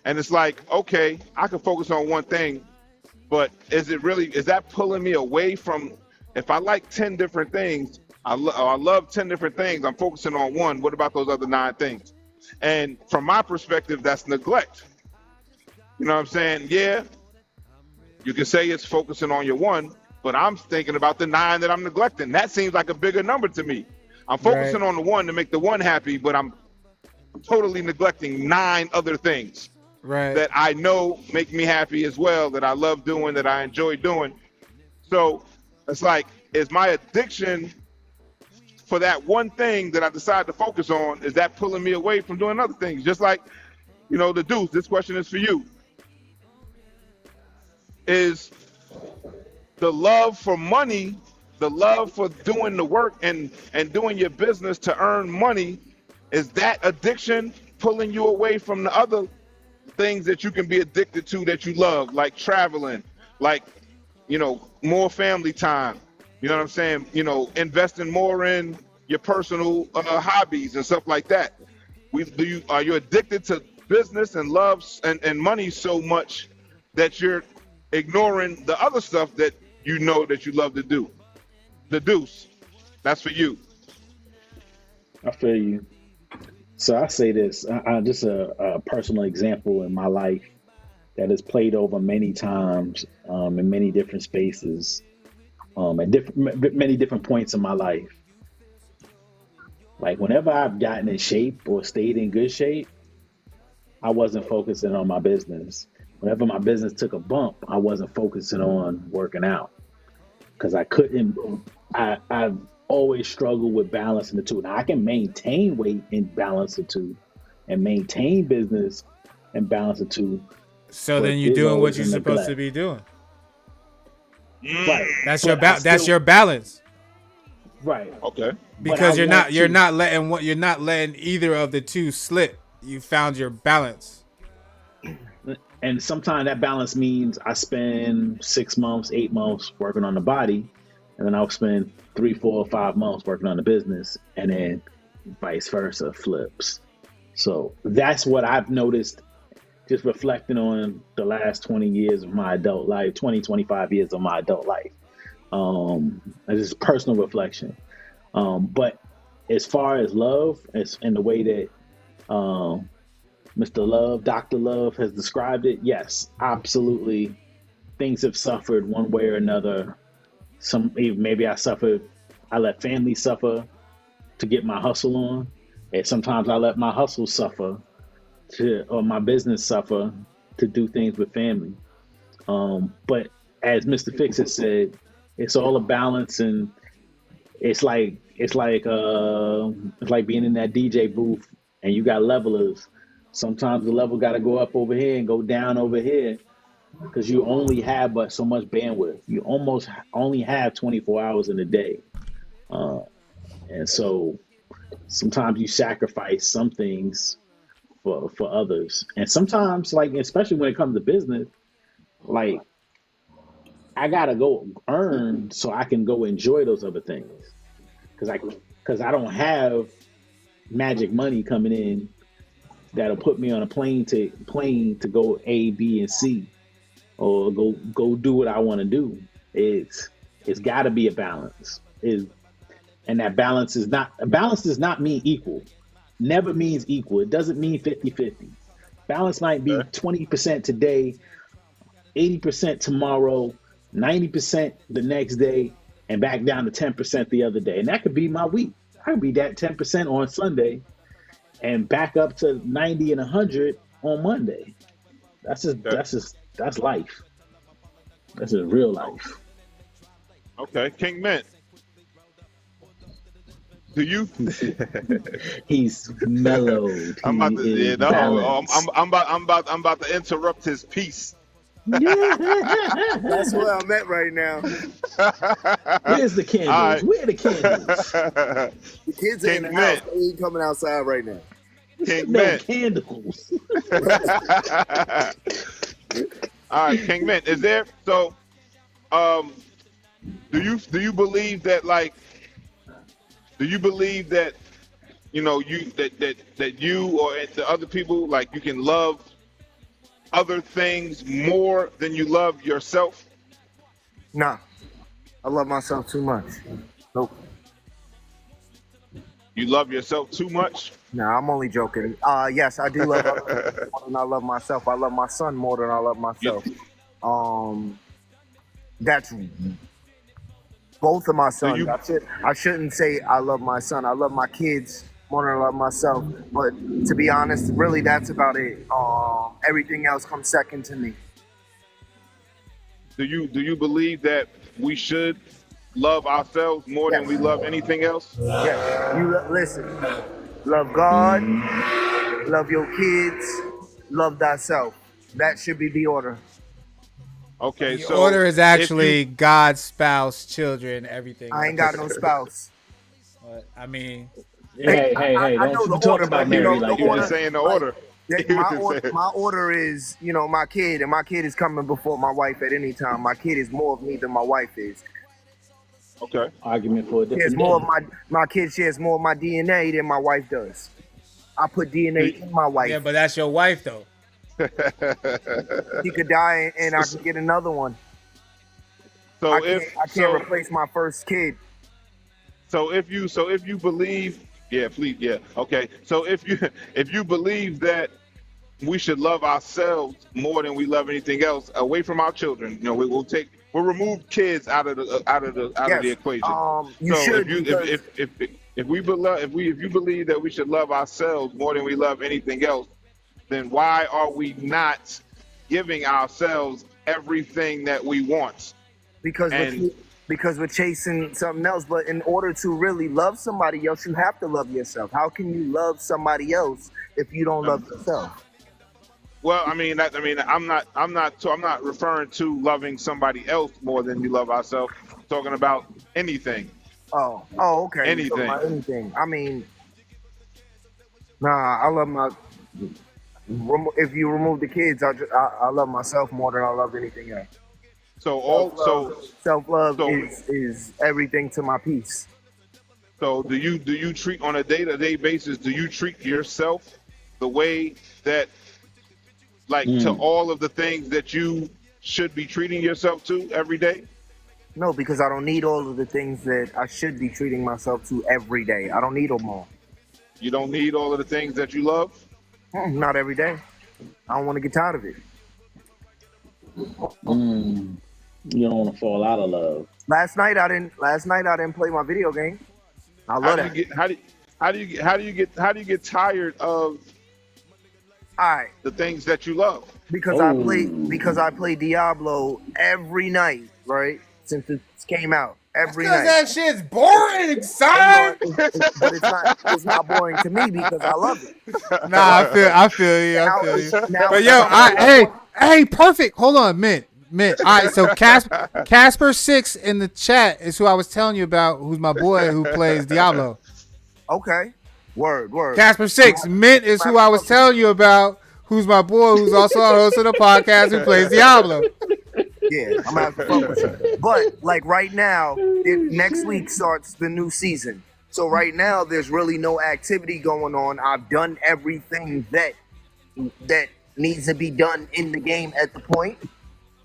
And it's like, okay, I can focus on one thing, but is that pulling me away from, if I like 10 different things, I love 10 different things, I'm focusing on one, what about those other 9 things? And from my perspective, that's neglect. You know what I'm saying? Yeah, you can say it's focusing on your one, but I'm thinking about the 9 that I'm neglecting. That seems like a bigger number to me. I'm focusing on the one to make the one happy, but I'm totally neglecting 9 other things that I know make me happy as well, that I love doing, that I enjoy doing. So it's like, is my addiction for that one thing that I decide to focus on, is that pulling me away from doing other things? Just like, you know, the Deuce, this question is for you. Is the love for money, the love for doing the work and doing your business to earn money, is that addiction pulling you away from the other things that you can be addicted to that you love, like traveling, like, you know, more family time, you know what I'm saying? You know, investing more in your personal hobbies and stuff like that. Are you addicted to business and love and money so much that you're ignoring the other stuff that you know that you love to do. The deuce, that's for you. I feel you. So I say this, just a personal example in my life that has played over many times in many different spaces, at many different points in my life. Like whenever I've gotten in shape or stayed in good shape, I wasn't focusing on my business. Whenever my business took a bump, I wasn't focusing on working out because I couldn't. I've always struggled with balancing the two. Now I can maintain weight and balance the two, and maintain business and balance the two. So then you're doing what you're supposed to be doing. Right. That's your balance. Right. Okay. Because you're not letting either of the two slip. You found your balance. And sometimes that balance means I spend 6 months, 8 months working on the body, and then I'll spend 3, 4, 5 months working on the business, and then vice versa flips. So that's what I've noticed just reflecting on the last 20 years of my adult life, 20, 25 years of my adult life. It's just personal reflection. But as far as love, as in the way that Mr. Love, Dr. Love has described it, yes, absolutely. Things have suffered one way or another. Maybe I let family suffer to get my hustle on. And sometimes I let my hustle suffer or my business suffer to do things with family. But as Mr. Fix has said, it's all a balance, and it's like being in that DJ booth and you got levelers. Sometimes the level got to go up over here and go down over here because you only have but so much bandwidth. You almost only have 24 hours in a day. And so sometimes you sacrifice some things for others. And sometimes, like, especially when it comes to business, like, I got to go earn so I can go enjoy those other things. Because I don't have magic money coming in that'll put me on a plane to go A, B, and C, or go do what I want to do. It's got to be a balance. And that balance does not mean equal. Never means equal. It doesn't mean 50-50. Balance might be 20% today, 80% tomorrow, 90% the next day, and back down to 10% the other day. And that could be my week. I could be that 10% on Sunday and back up to 90 and 100 on Monday. That's life. That's just real life. Okay, King Mint. Do you? He's mellowed. I'm about to interrupt his peace. That's where I'm at right now. Where's the candles? Right. Where are the candles? The kids are in the house. They ain't coming outside right now. King No Mint. candles. All right, King Mint. Is there do you believe that, like, you know, that you or the other people, like, you can love other things more than you love yourself? Nah, I love myself too much. Nope. You love yourself too much? Nah, I'm only joking. Yes, I do love others more than I love myself. I love my son more than I love myself. That's both of my sons. I shouldn't say I love my son. I love my kids more than I love myself. But to be honest, really, that's about it. Everything else comes second to me. Do you believe that we should love ourselves more than we love anything else? Yes. Listen. Love God. Love your kids. Love thyself. That should be the order. Okay, The so order is actually God, spouse, children, everything. I ain't got no spouse. But, I mean, Hey, I know don't the talk order, about but you Mary know like the you order. were saying the order. My order is, you know, my kid, and my kid is coming before my wife at any time. My kid is more of me than my wife is. Okay. Argument for a different My kid shares more of my DNA than my wife does. I put DNA in my wife. Yeah, but that's your wife though. She could die and I can get another one. So I can't replace my first kid. So if you believe, yeah, please, yeah, okay. So if you believe that we should love ourselves more than we love anything else, away from our children, we'll remove kids out of the equation. You should. If you believe that we should love ourselves more than we love anything else, then why are we not giving ourselves everything that we want? Because we're chasing something else. But in order to really love somebody else, you have to love yourself. How can you love somebody else if you don't love yourself? Well, I'm not referring to loving somebody else more than we love ourselves. I'm talking about anything. Oh, okay. Anything. I mean, I love my. If you remove the kids, I love myself more than I love anything else. Self-love is everything to my peace. So do you treat on a day-to-day basis? Do you treat yourself the way that, to all of the things that you should be treating yourself to every day? No, because I don't need all of the things that I should be treating myself to every day. I don't need them all. You don't need all of the things that you love? Not every day. I don't want to get tired of it. You don't want to fall out of love. Last night I didn't play my video game. I love that. How do you get tired of the things that you love? Because I play Diablo every night, right? Since it came out. Every night. That shit's boring, son. But it's not boring to me because I love it. Nah, I feel you. But hey, perfect. Hold on, Mint. All right, so Casper6 in the chat is who I was telling you about, who's my boy who plays Diablo. Okay. Word. Casper6, Mint is who I was telling you about, who's my boy, who's also a host of the podcast who plays Diablo. Yeah, I'm gonna have to fuck with you. But right now, next week starts the new season. So right now, there's really no activity going on. I've done everything that needs to be done in the game at the point.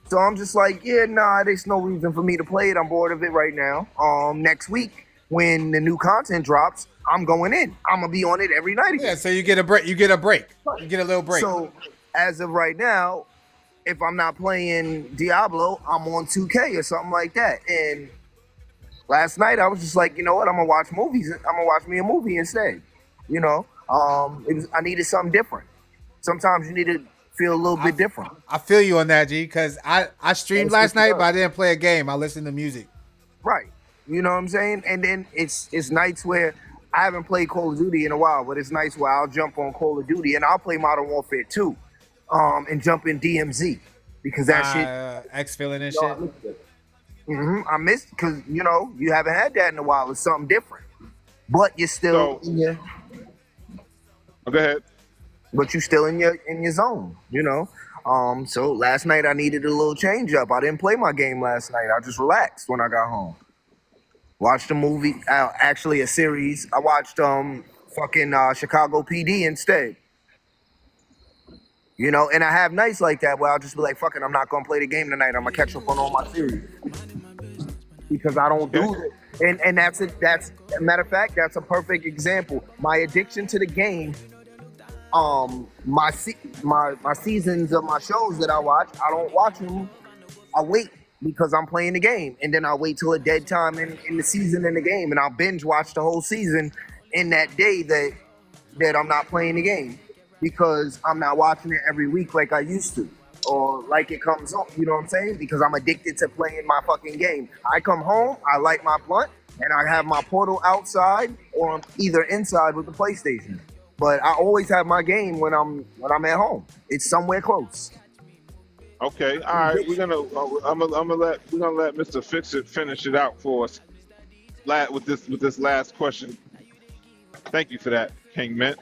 So I'm just like, there's no reason for me to play it. I'm bored of it right now. Next week, when the new content drops, I'm going in. I'm gonna be on it every night again. Yeah, so you get a break. You get a little break. So as of right now, if I'm not playing Diablo, I'm on 2K or something like that. And last night I was just like, you know what? I'm gonna watch movies. I'm gonna watch me a movie instead. I needed something different. Sometimes you need to feel a little bit different. I feel you on that, G, because I streamed last night, but I didn't play a game. I listened to music. Right. You know what I'm saying? And then it's nights where I haven't played Call of Duty in a while, but it's nights where I'll jump on Call of Duty and I'll play Modern Warfare 2. And jump in DMZ because that shit. X-Filling and shit. I missed because you haven't had that in a while. It's something different, but you're still Go ahead. But you're still in your zone. So last night I needed a little change up. I didn't play my game last night. I just relaxed when I got home. Watched a movie, actually a series. I watched Chicago PD instead. And I have nights like that where I'll just be like, fuck it, I'm not going to play the game tonight. I'm going to catch up on all my series. Because I don't do it. And that's a matter of fact, that's a perfect example. My addiction to the game, my seasons of my shows that I watch, I don't watch them. I wait because I'm playing the game. And then I'll wait till a dead time in the season in the game. And I'll binge watch the whole season in that day that I'm not playing the game. Because I'm not watching it every week like I used to. Or like it comes on, you know what I'm saying? Because I'm addicted to playing my fucking game. I come home, I light my blunt, and I have my Portal outside or either inside with the PlayStation. But I always have my game when I'm at home. It's somewhere close. Okay, all right. We're gonna let Mr. Fix-It finish it out for us. With this last question. Thank you for that, King Mint.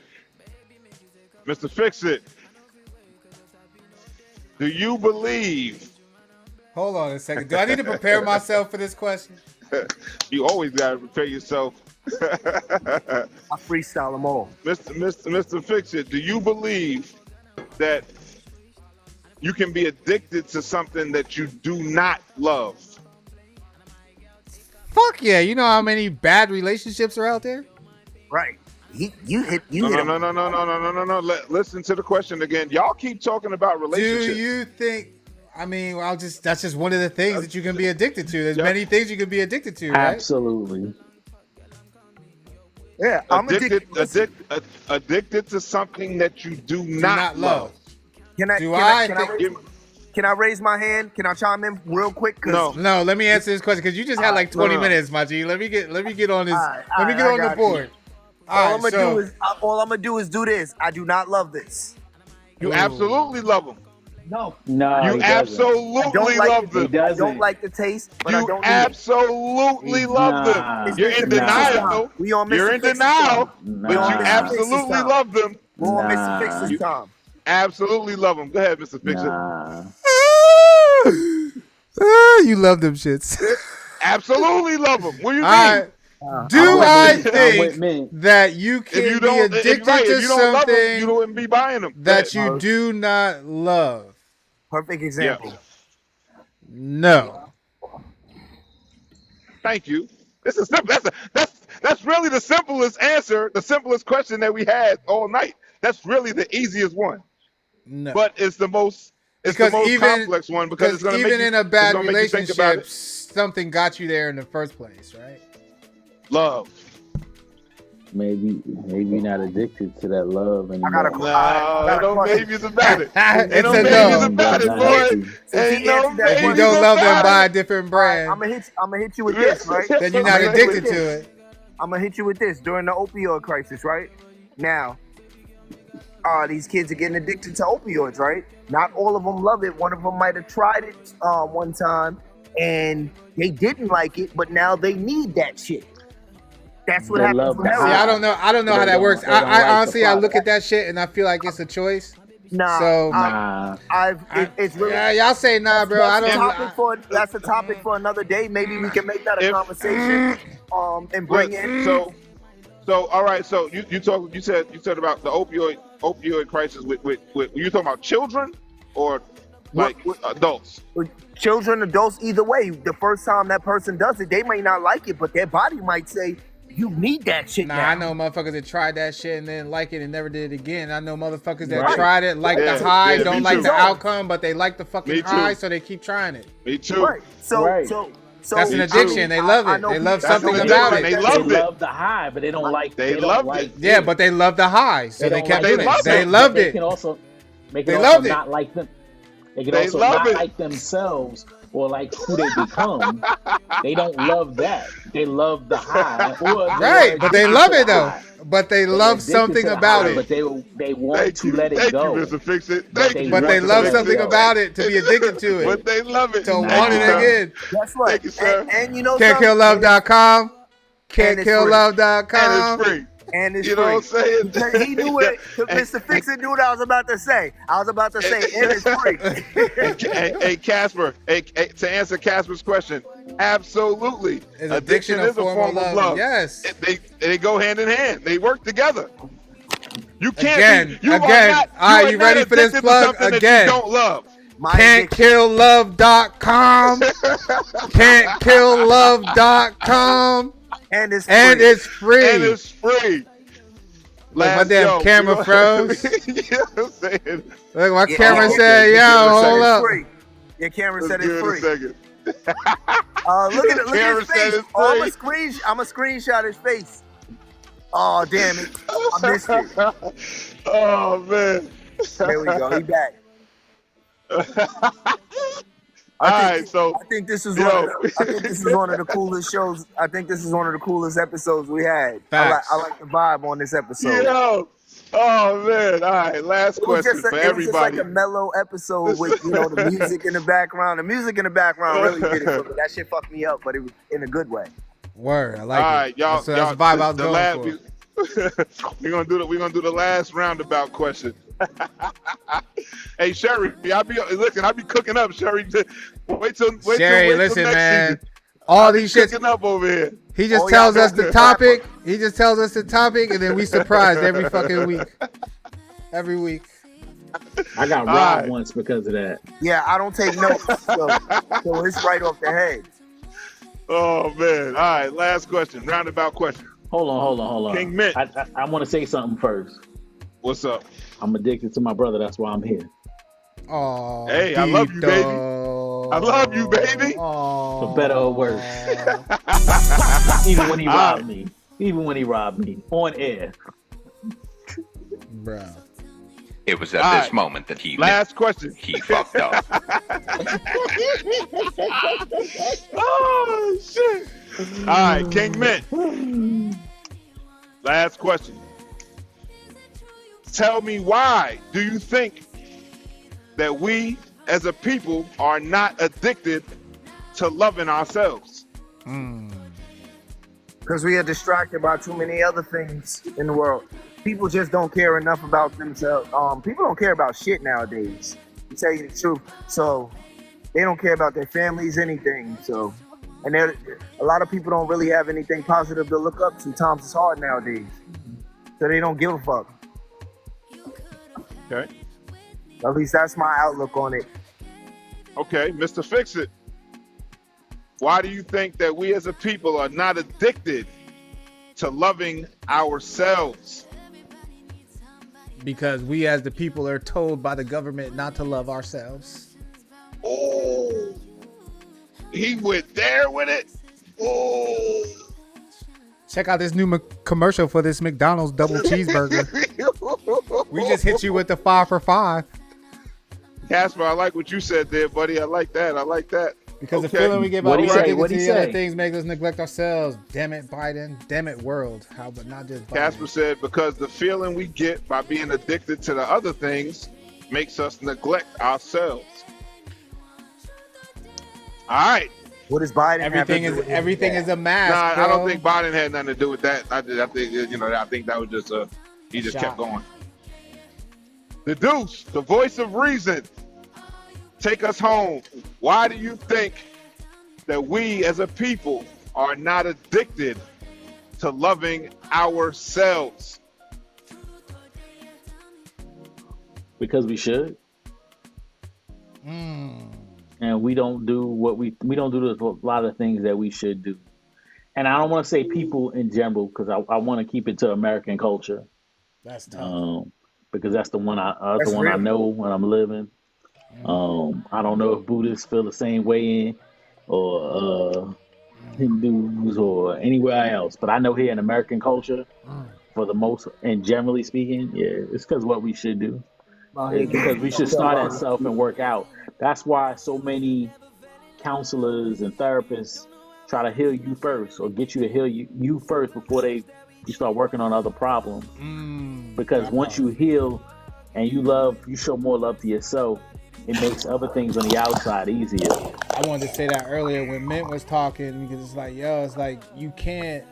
Mr. Fix-It, do you believe? Hold on a second. Do I need to prepare myself for this question? You always got to prepare yourself I freestyle them all. Mr. Fix-It, do you believe that you can be addicted to something that you do not love? Fuck yeah! You know how many bad relationships are out there? Right. You hit No. him. Listen to the question again. Y'all keep talking about relationships. Do you think? I mean, that's just one of the things that you can be addicted to. There's many things you can be addicted to, right? Absolutely. Yeah, I'm addicted to something that you do not love. Can I raise my hand? Can I chime in real quick? No. Let me answer this question because you just had like 20 minutes, my G. Let me get on this. Let me get on the board. All I'm gonna do is do this. I do not love this. You absolutely love them. No, you absolutely love them. I don't like the taste, but I don't absolutely love them. You're in denial. You're in denial, but you absolutely love them. We're on Mr. Fix this time. Absolutely love them. Go ahead, Mr. Fix-It. You love them shits. Absolutely love them. What do you mean? Do I think that you can be addicted to something you wouldn't be buying them that you do not love? Perfect example. No. Thank you. This is simple. That's really the simplest answer, the simplest question that we had all night. That's really the easiest one. No. But it's the most complex one because it's going to make even in a bad relationship, something got you there in the first place, right? Love. Maybe you're not addicted to that love anymore. I got no babies about it. Ain't no babies about it, boy. Ain't no babies. You don't love them, buy a different brand. I'm gonna hit you with this, right? Then you're not addicted to it. I'm gonna hit you with this during the opioid crisis, right? Now, these kids are getting addicted to opioids, right? Not all of them love it. One of them might have tried it one time and they didn't like it, but now they need that shit. That's what happens. See, I don't know how that works. I honestly, I look at that shit and I feel like it's a choice. It's really, y'all say nah, bro. That's a topic for another day. Maybe we can make that a conversation. And bring in. So all right. So you said about the opioid crisis with you talking about children or like adults? Children, adults, either way. The first time that person does it, they may not like it, but their body might say, you need that shit now. I know motherfuckers that tried that shit and didn't like it and never did it again. I know motherfuckers that tried it, like the high, don't like the outcome, but they like the fucking high, so they keep trying it. Me too. Right. So that's an addiction. They love it. They love something about it. They love the high, but they don't like. They loved it. Yeah, but they love the high, so they kept doing it. They loved it. They can also not like them. They can also not like themselves or like who they become. They don't love that. They love the high. Right, but they love it though. But they love something about it. But they want to let it go. Thank you, Mr. Fix-It. But they love something about it to be addicted to it. But they love it. To want it again. That's right. Thank you, sir. And you know, Can'tKillLove.com. Can'tKillLove.com. And it's free. And it's you know what I'm saying? He knew it. Mr. Fix-It knew what I was about to say. And it's free. Hey, Casper. To answer Casper's question, absolutely. Addiction is a form of love. Yes. They go hand in hand. They work together. You can't. Again. All right, you ready for this plug? Again. You don't love. Can'tKillLove.com. Can'tKillLove.com. And it's free. And it's free. Like my damn camera froze. You know what I'm saying? Look, my camera said, yo, hold up. Your camera said it's free. Look at his face. I'm a screenshot his face. Oh, damn it. I missed it. Oh, man. There we go. He back. I think this is one of the coolest shows. I think this is one of the coolest episodes we had. I like the vibe on this episode. Oh man! All right, last question for everybody. It was just like a mellow episode with the music in the background. The music in the background really did it for me. That shit fucked me up, but it was in a good way. Word, I like it. All right, y'all. So that's the vibe I was going for. We're gonna do the last roundabout question. Hey Sherry, I'll be cooking up, Sherry. Wait till Sherry, next listen, man. season. All these shits cooking up over here. He just tells us the topic. He just tells us the topic, and then we surprised every fucking week. Every week. I got robbed once because of that. Yeah, I don't take notes, so it's right off the head. Oh man! All right, last question, roundabout question. Hold on. King Mint. I want to say something first. What's up? I'm addicted to my brother. That's why I'm here. Oh, hey, I love you, baby. I love you, baby. For better or worse. Even when he robbed me. Even when he robbed me on air. Bro. It was at this moment that he last question. He fucked up. Oh shit! All right, King Mint. Last question. Tell me, why do you think that we as a people are not addicted to loving ourselves? Because we are distracted by too many other things in the world. People just don't care enough about themselves. People don't care about shit nowadays, to tell you the truth. So they don't care about their families, anything. So, and a lot of people don't really have anything positive to look up to. Times it's hard nowadays, so they don't give a fuck. Okay. At least that's my outlook on it. Okay, Mr. Fix-It. Why do you think that we as a people are not addicted to loving ourselves? Because we as the people are told by the government not to love ourselves. Oh, he went there with it. Oh, check out this new commercial for this McDonald's double cheeseburger. We just hit you with the 5 for $5. Casper, I like what you said there, buddy. I like that. Because the feeling we get about what the other things make us neglect ourselves. Damn it, Biden. Damn it, world. How but not just Biden. Casper said, because the feeling we get by being addicted to the other things makes us neglect ourselves. All right. What is Biden? Everything is a mask. Nah, bro. I don't think Biden had nothing to do with that. I think I think that was just he just kept going. The Deuce, the voice of reason. Take us home. Why do you think that we as a people are not addicted to loving ourselves? Because we should. And we don't do we don't do a lot of things that we should do. And I don't want to say people in general, because I want to keep it to American culture. That's tough. Because that's the one I know when I'm living. I don't know if Buddhists feel the same way or Hindus or anywhere else, but I know here in American culture, for the most and generally speaking, it's because what we should do. It's because we should start at self and work out. That's why so many counselors and therapists try to heal you first, or get you to heal you first before you start working on other problems. Because once you heal and you show more love to yourself, it makes other things on the outside easier. I wanted to say that earlier when Mint was talking, because it's like, you can't,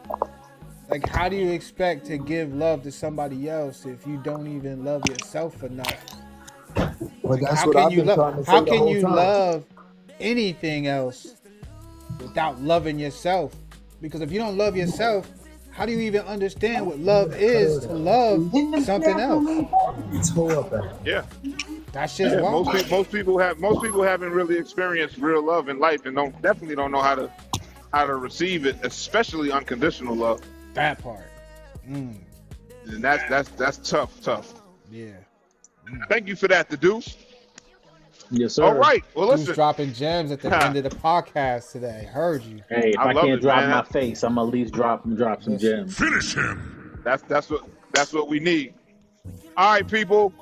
like, how do you expect to give love to somebody else if you don't even love yourself enough? Well, that's what I've been trying to say. How can you love anything else without loving yourself? Because if you don't love yourself, how do you even understand what love is to love something else? Yeah. That's just wild. Most people haven't really experienced real love in life, and definitely don't know how to receive it, especially unconditional love. That part. And that's tough. Yeah. Thank you for that, the Deuce. Yes, sir. All right. Well, listen. Deuce dropping gems at the end of the podcast today. Heard you. Hey, if I can't drop my face, I'm at least drop some gems. Finish him. That's what we need. All right, people.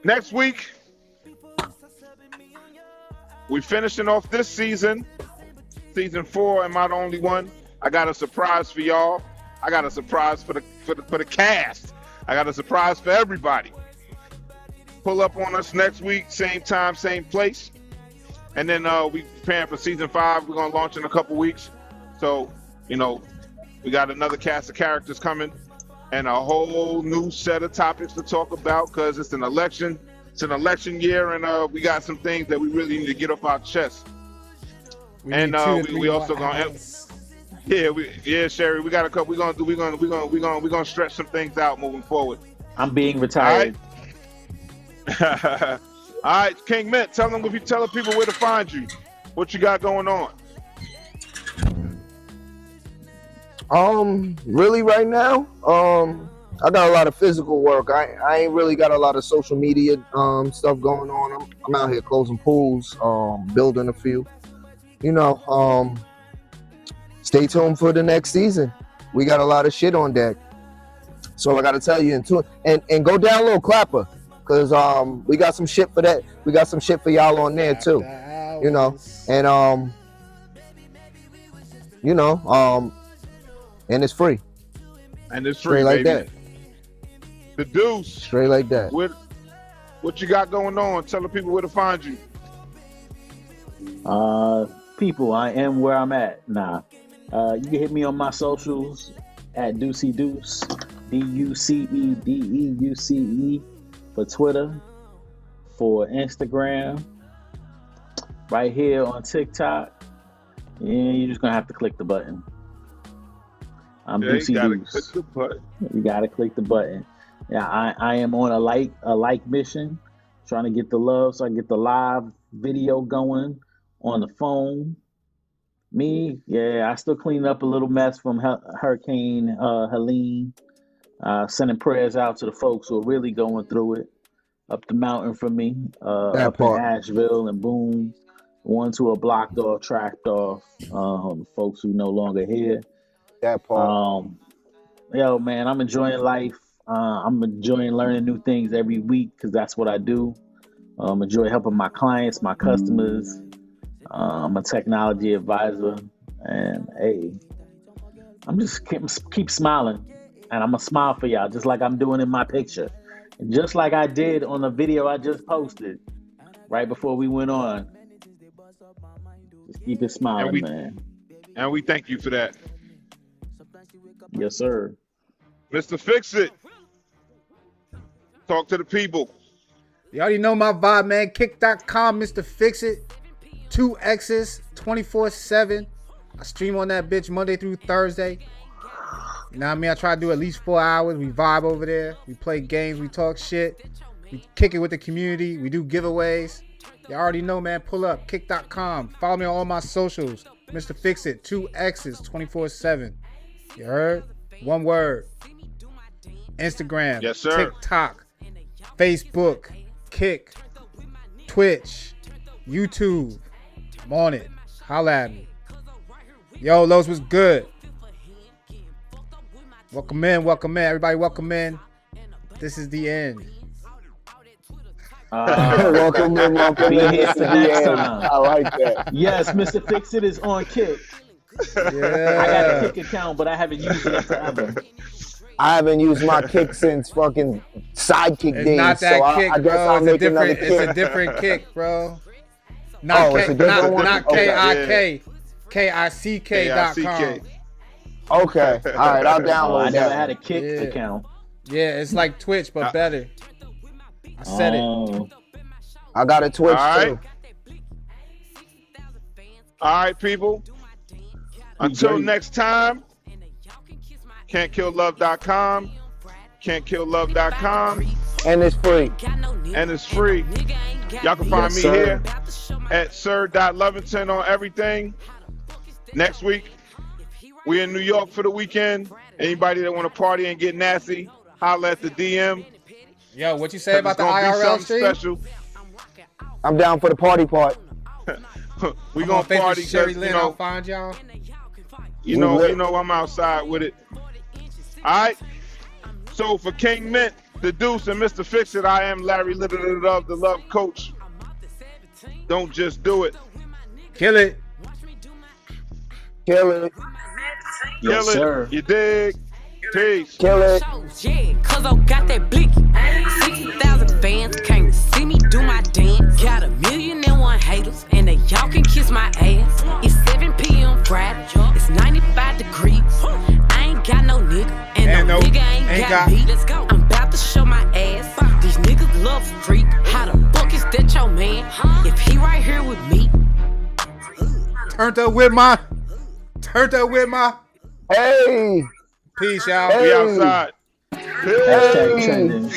Next week, we finishing off this season 4. Am I the only one? I got a surprise for y'all. I got a surprise for the cast. I got a surprise for everybody. Pull up on us next week, same time, same place. And then we preparing for season 5. We're gonna launch in a couple weeks. So, we got another cast of characters coming and a whole new set of topics to talk about, because it's an election. It's an election year, and we got some things that we really need to get off our chest. We also gonna Yeah, Sherry, we got a couple. We're gonna stretch some things out moving forward. I'm being retired. All right, King Mint, tell the people where to find you. What you got going on? Really right now, I got a lot of physical work. I ain't really got a lot of social media stuff going on. I'm out here closing pools, building a few. You know, stay tuned for the next season. We got a lot of shit on deck. So I got to tell you, and go download Clapper, because we got some shit for that. We got some shit for y'all on there too. You know, and and it's free. And it's free, straight like baby. that. The Deuce. Straight like that. What you got going on? Tell the people where to find you. People, I am where I'm at. You can hit me on my socials at Deucey Deuce, DUCEDEUCE for Twitter, for Instagram, right here on TikTok. And you're just gonna have to click the button. I'm Deucey Deuce. You gotta click the button. Yeah, I am on a like mission, trying to get the love so I can get the live video going on the phone. I still clean up a little mess from Hurricane Helene. Sending prayers out to the folks who are really going through it up the mountain from me, up in Asheville and Boone. The ones who are blocked off, tracked off, folks who no longer here. That part. Yo, man, I'm enjoying life. I'm enjoying learning new things every week because that's what I do. Enjoy helping my clients, my customers. I'm a technology advisor, and hey, I'm just keep smiling, and I'm gonna smile for y'all just like I'm doing in my picture, and just like I did on the video I just posted right before we went on. Just keep it smiling, man. And we thank you for that. Yes, sir. Mr. Fix It. Talk to the people. You already know my vibe, man. Kick.com, Mr. Fix It. 2 X's, 24/7. I stream on that bitch Monday through Thursday. You know what I mean? I try to do at least 4 hours. We vibe over there. We play games. We talk shit. We kick it with the community. We do giveaways. You already know, man. Pull up. Kick.com. Follow me on all my socials. Mr. Fix It. 2 X's, 24/7. You heard? One word. Instagram. Yes, sir. TikTok. Facebook. Kick. Twitch. YouTube. I'm on it. Holla at me. Yo, Los was good. Welcome in. Everybody welcome in. This is the end. Welcome in. Be here for next time. I like that. Yes, Mr. Fix It is on Kick. Yeah. I got a Kick account, but I haven't used it forever. I haven't used my Kick since fucking Sidekick It's days. not that so Kick, I guess bro. I'll make another It's Kick. a different Kick, bro. Not it's a different one? not Okay. KICK.com. Okay. All right, I'll download I that. never had a Kick account. Yeah, it's like Twitch, but better. I said it. I got a Twitch too. All right, people. Until next time, can'tkilllove.com, can'tkilllove.com. And it's free. Y'all can find me here at sir.lovington on everything. Next week, we're in New York for the weekend. Anybody that want to party and get nasty, holla at the DM. Yo, what you say about the IRL stream? Special. I'm down for the party part. We gonna party, Sherry cause, Lynn, you know, I'll find y'all. You know I'm outside with it. All right. So for King Mint, the Deuce, and Mr. Fix It, I am Larry Little Love, the Love Coach. Don't just do it. Kill it. Kill it. Kill it. Sir. You dig? Peace. Kill it. Yeah, cause I got that blicky. 60,000 fans came to see me do my dance. Got 1,000,001 haters, and they y'all can kiss my ass. It's 7 p.m. Friday, it's 95 degrees. I ain't got no nigga, and no nigga ain't got me. Let's go. I'm about to show my ass. These niggas love freak. How the fuck is that your man? If he right here with me. Turned up with my Turned up with my. Hey. Peace, y'all. We outside. Hashtag trending.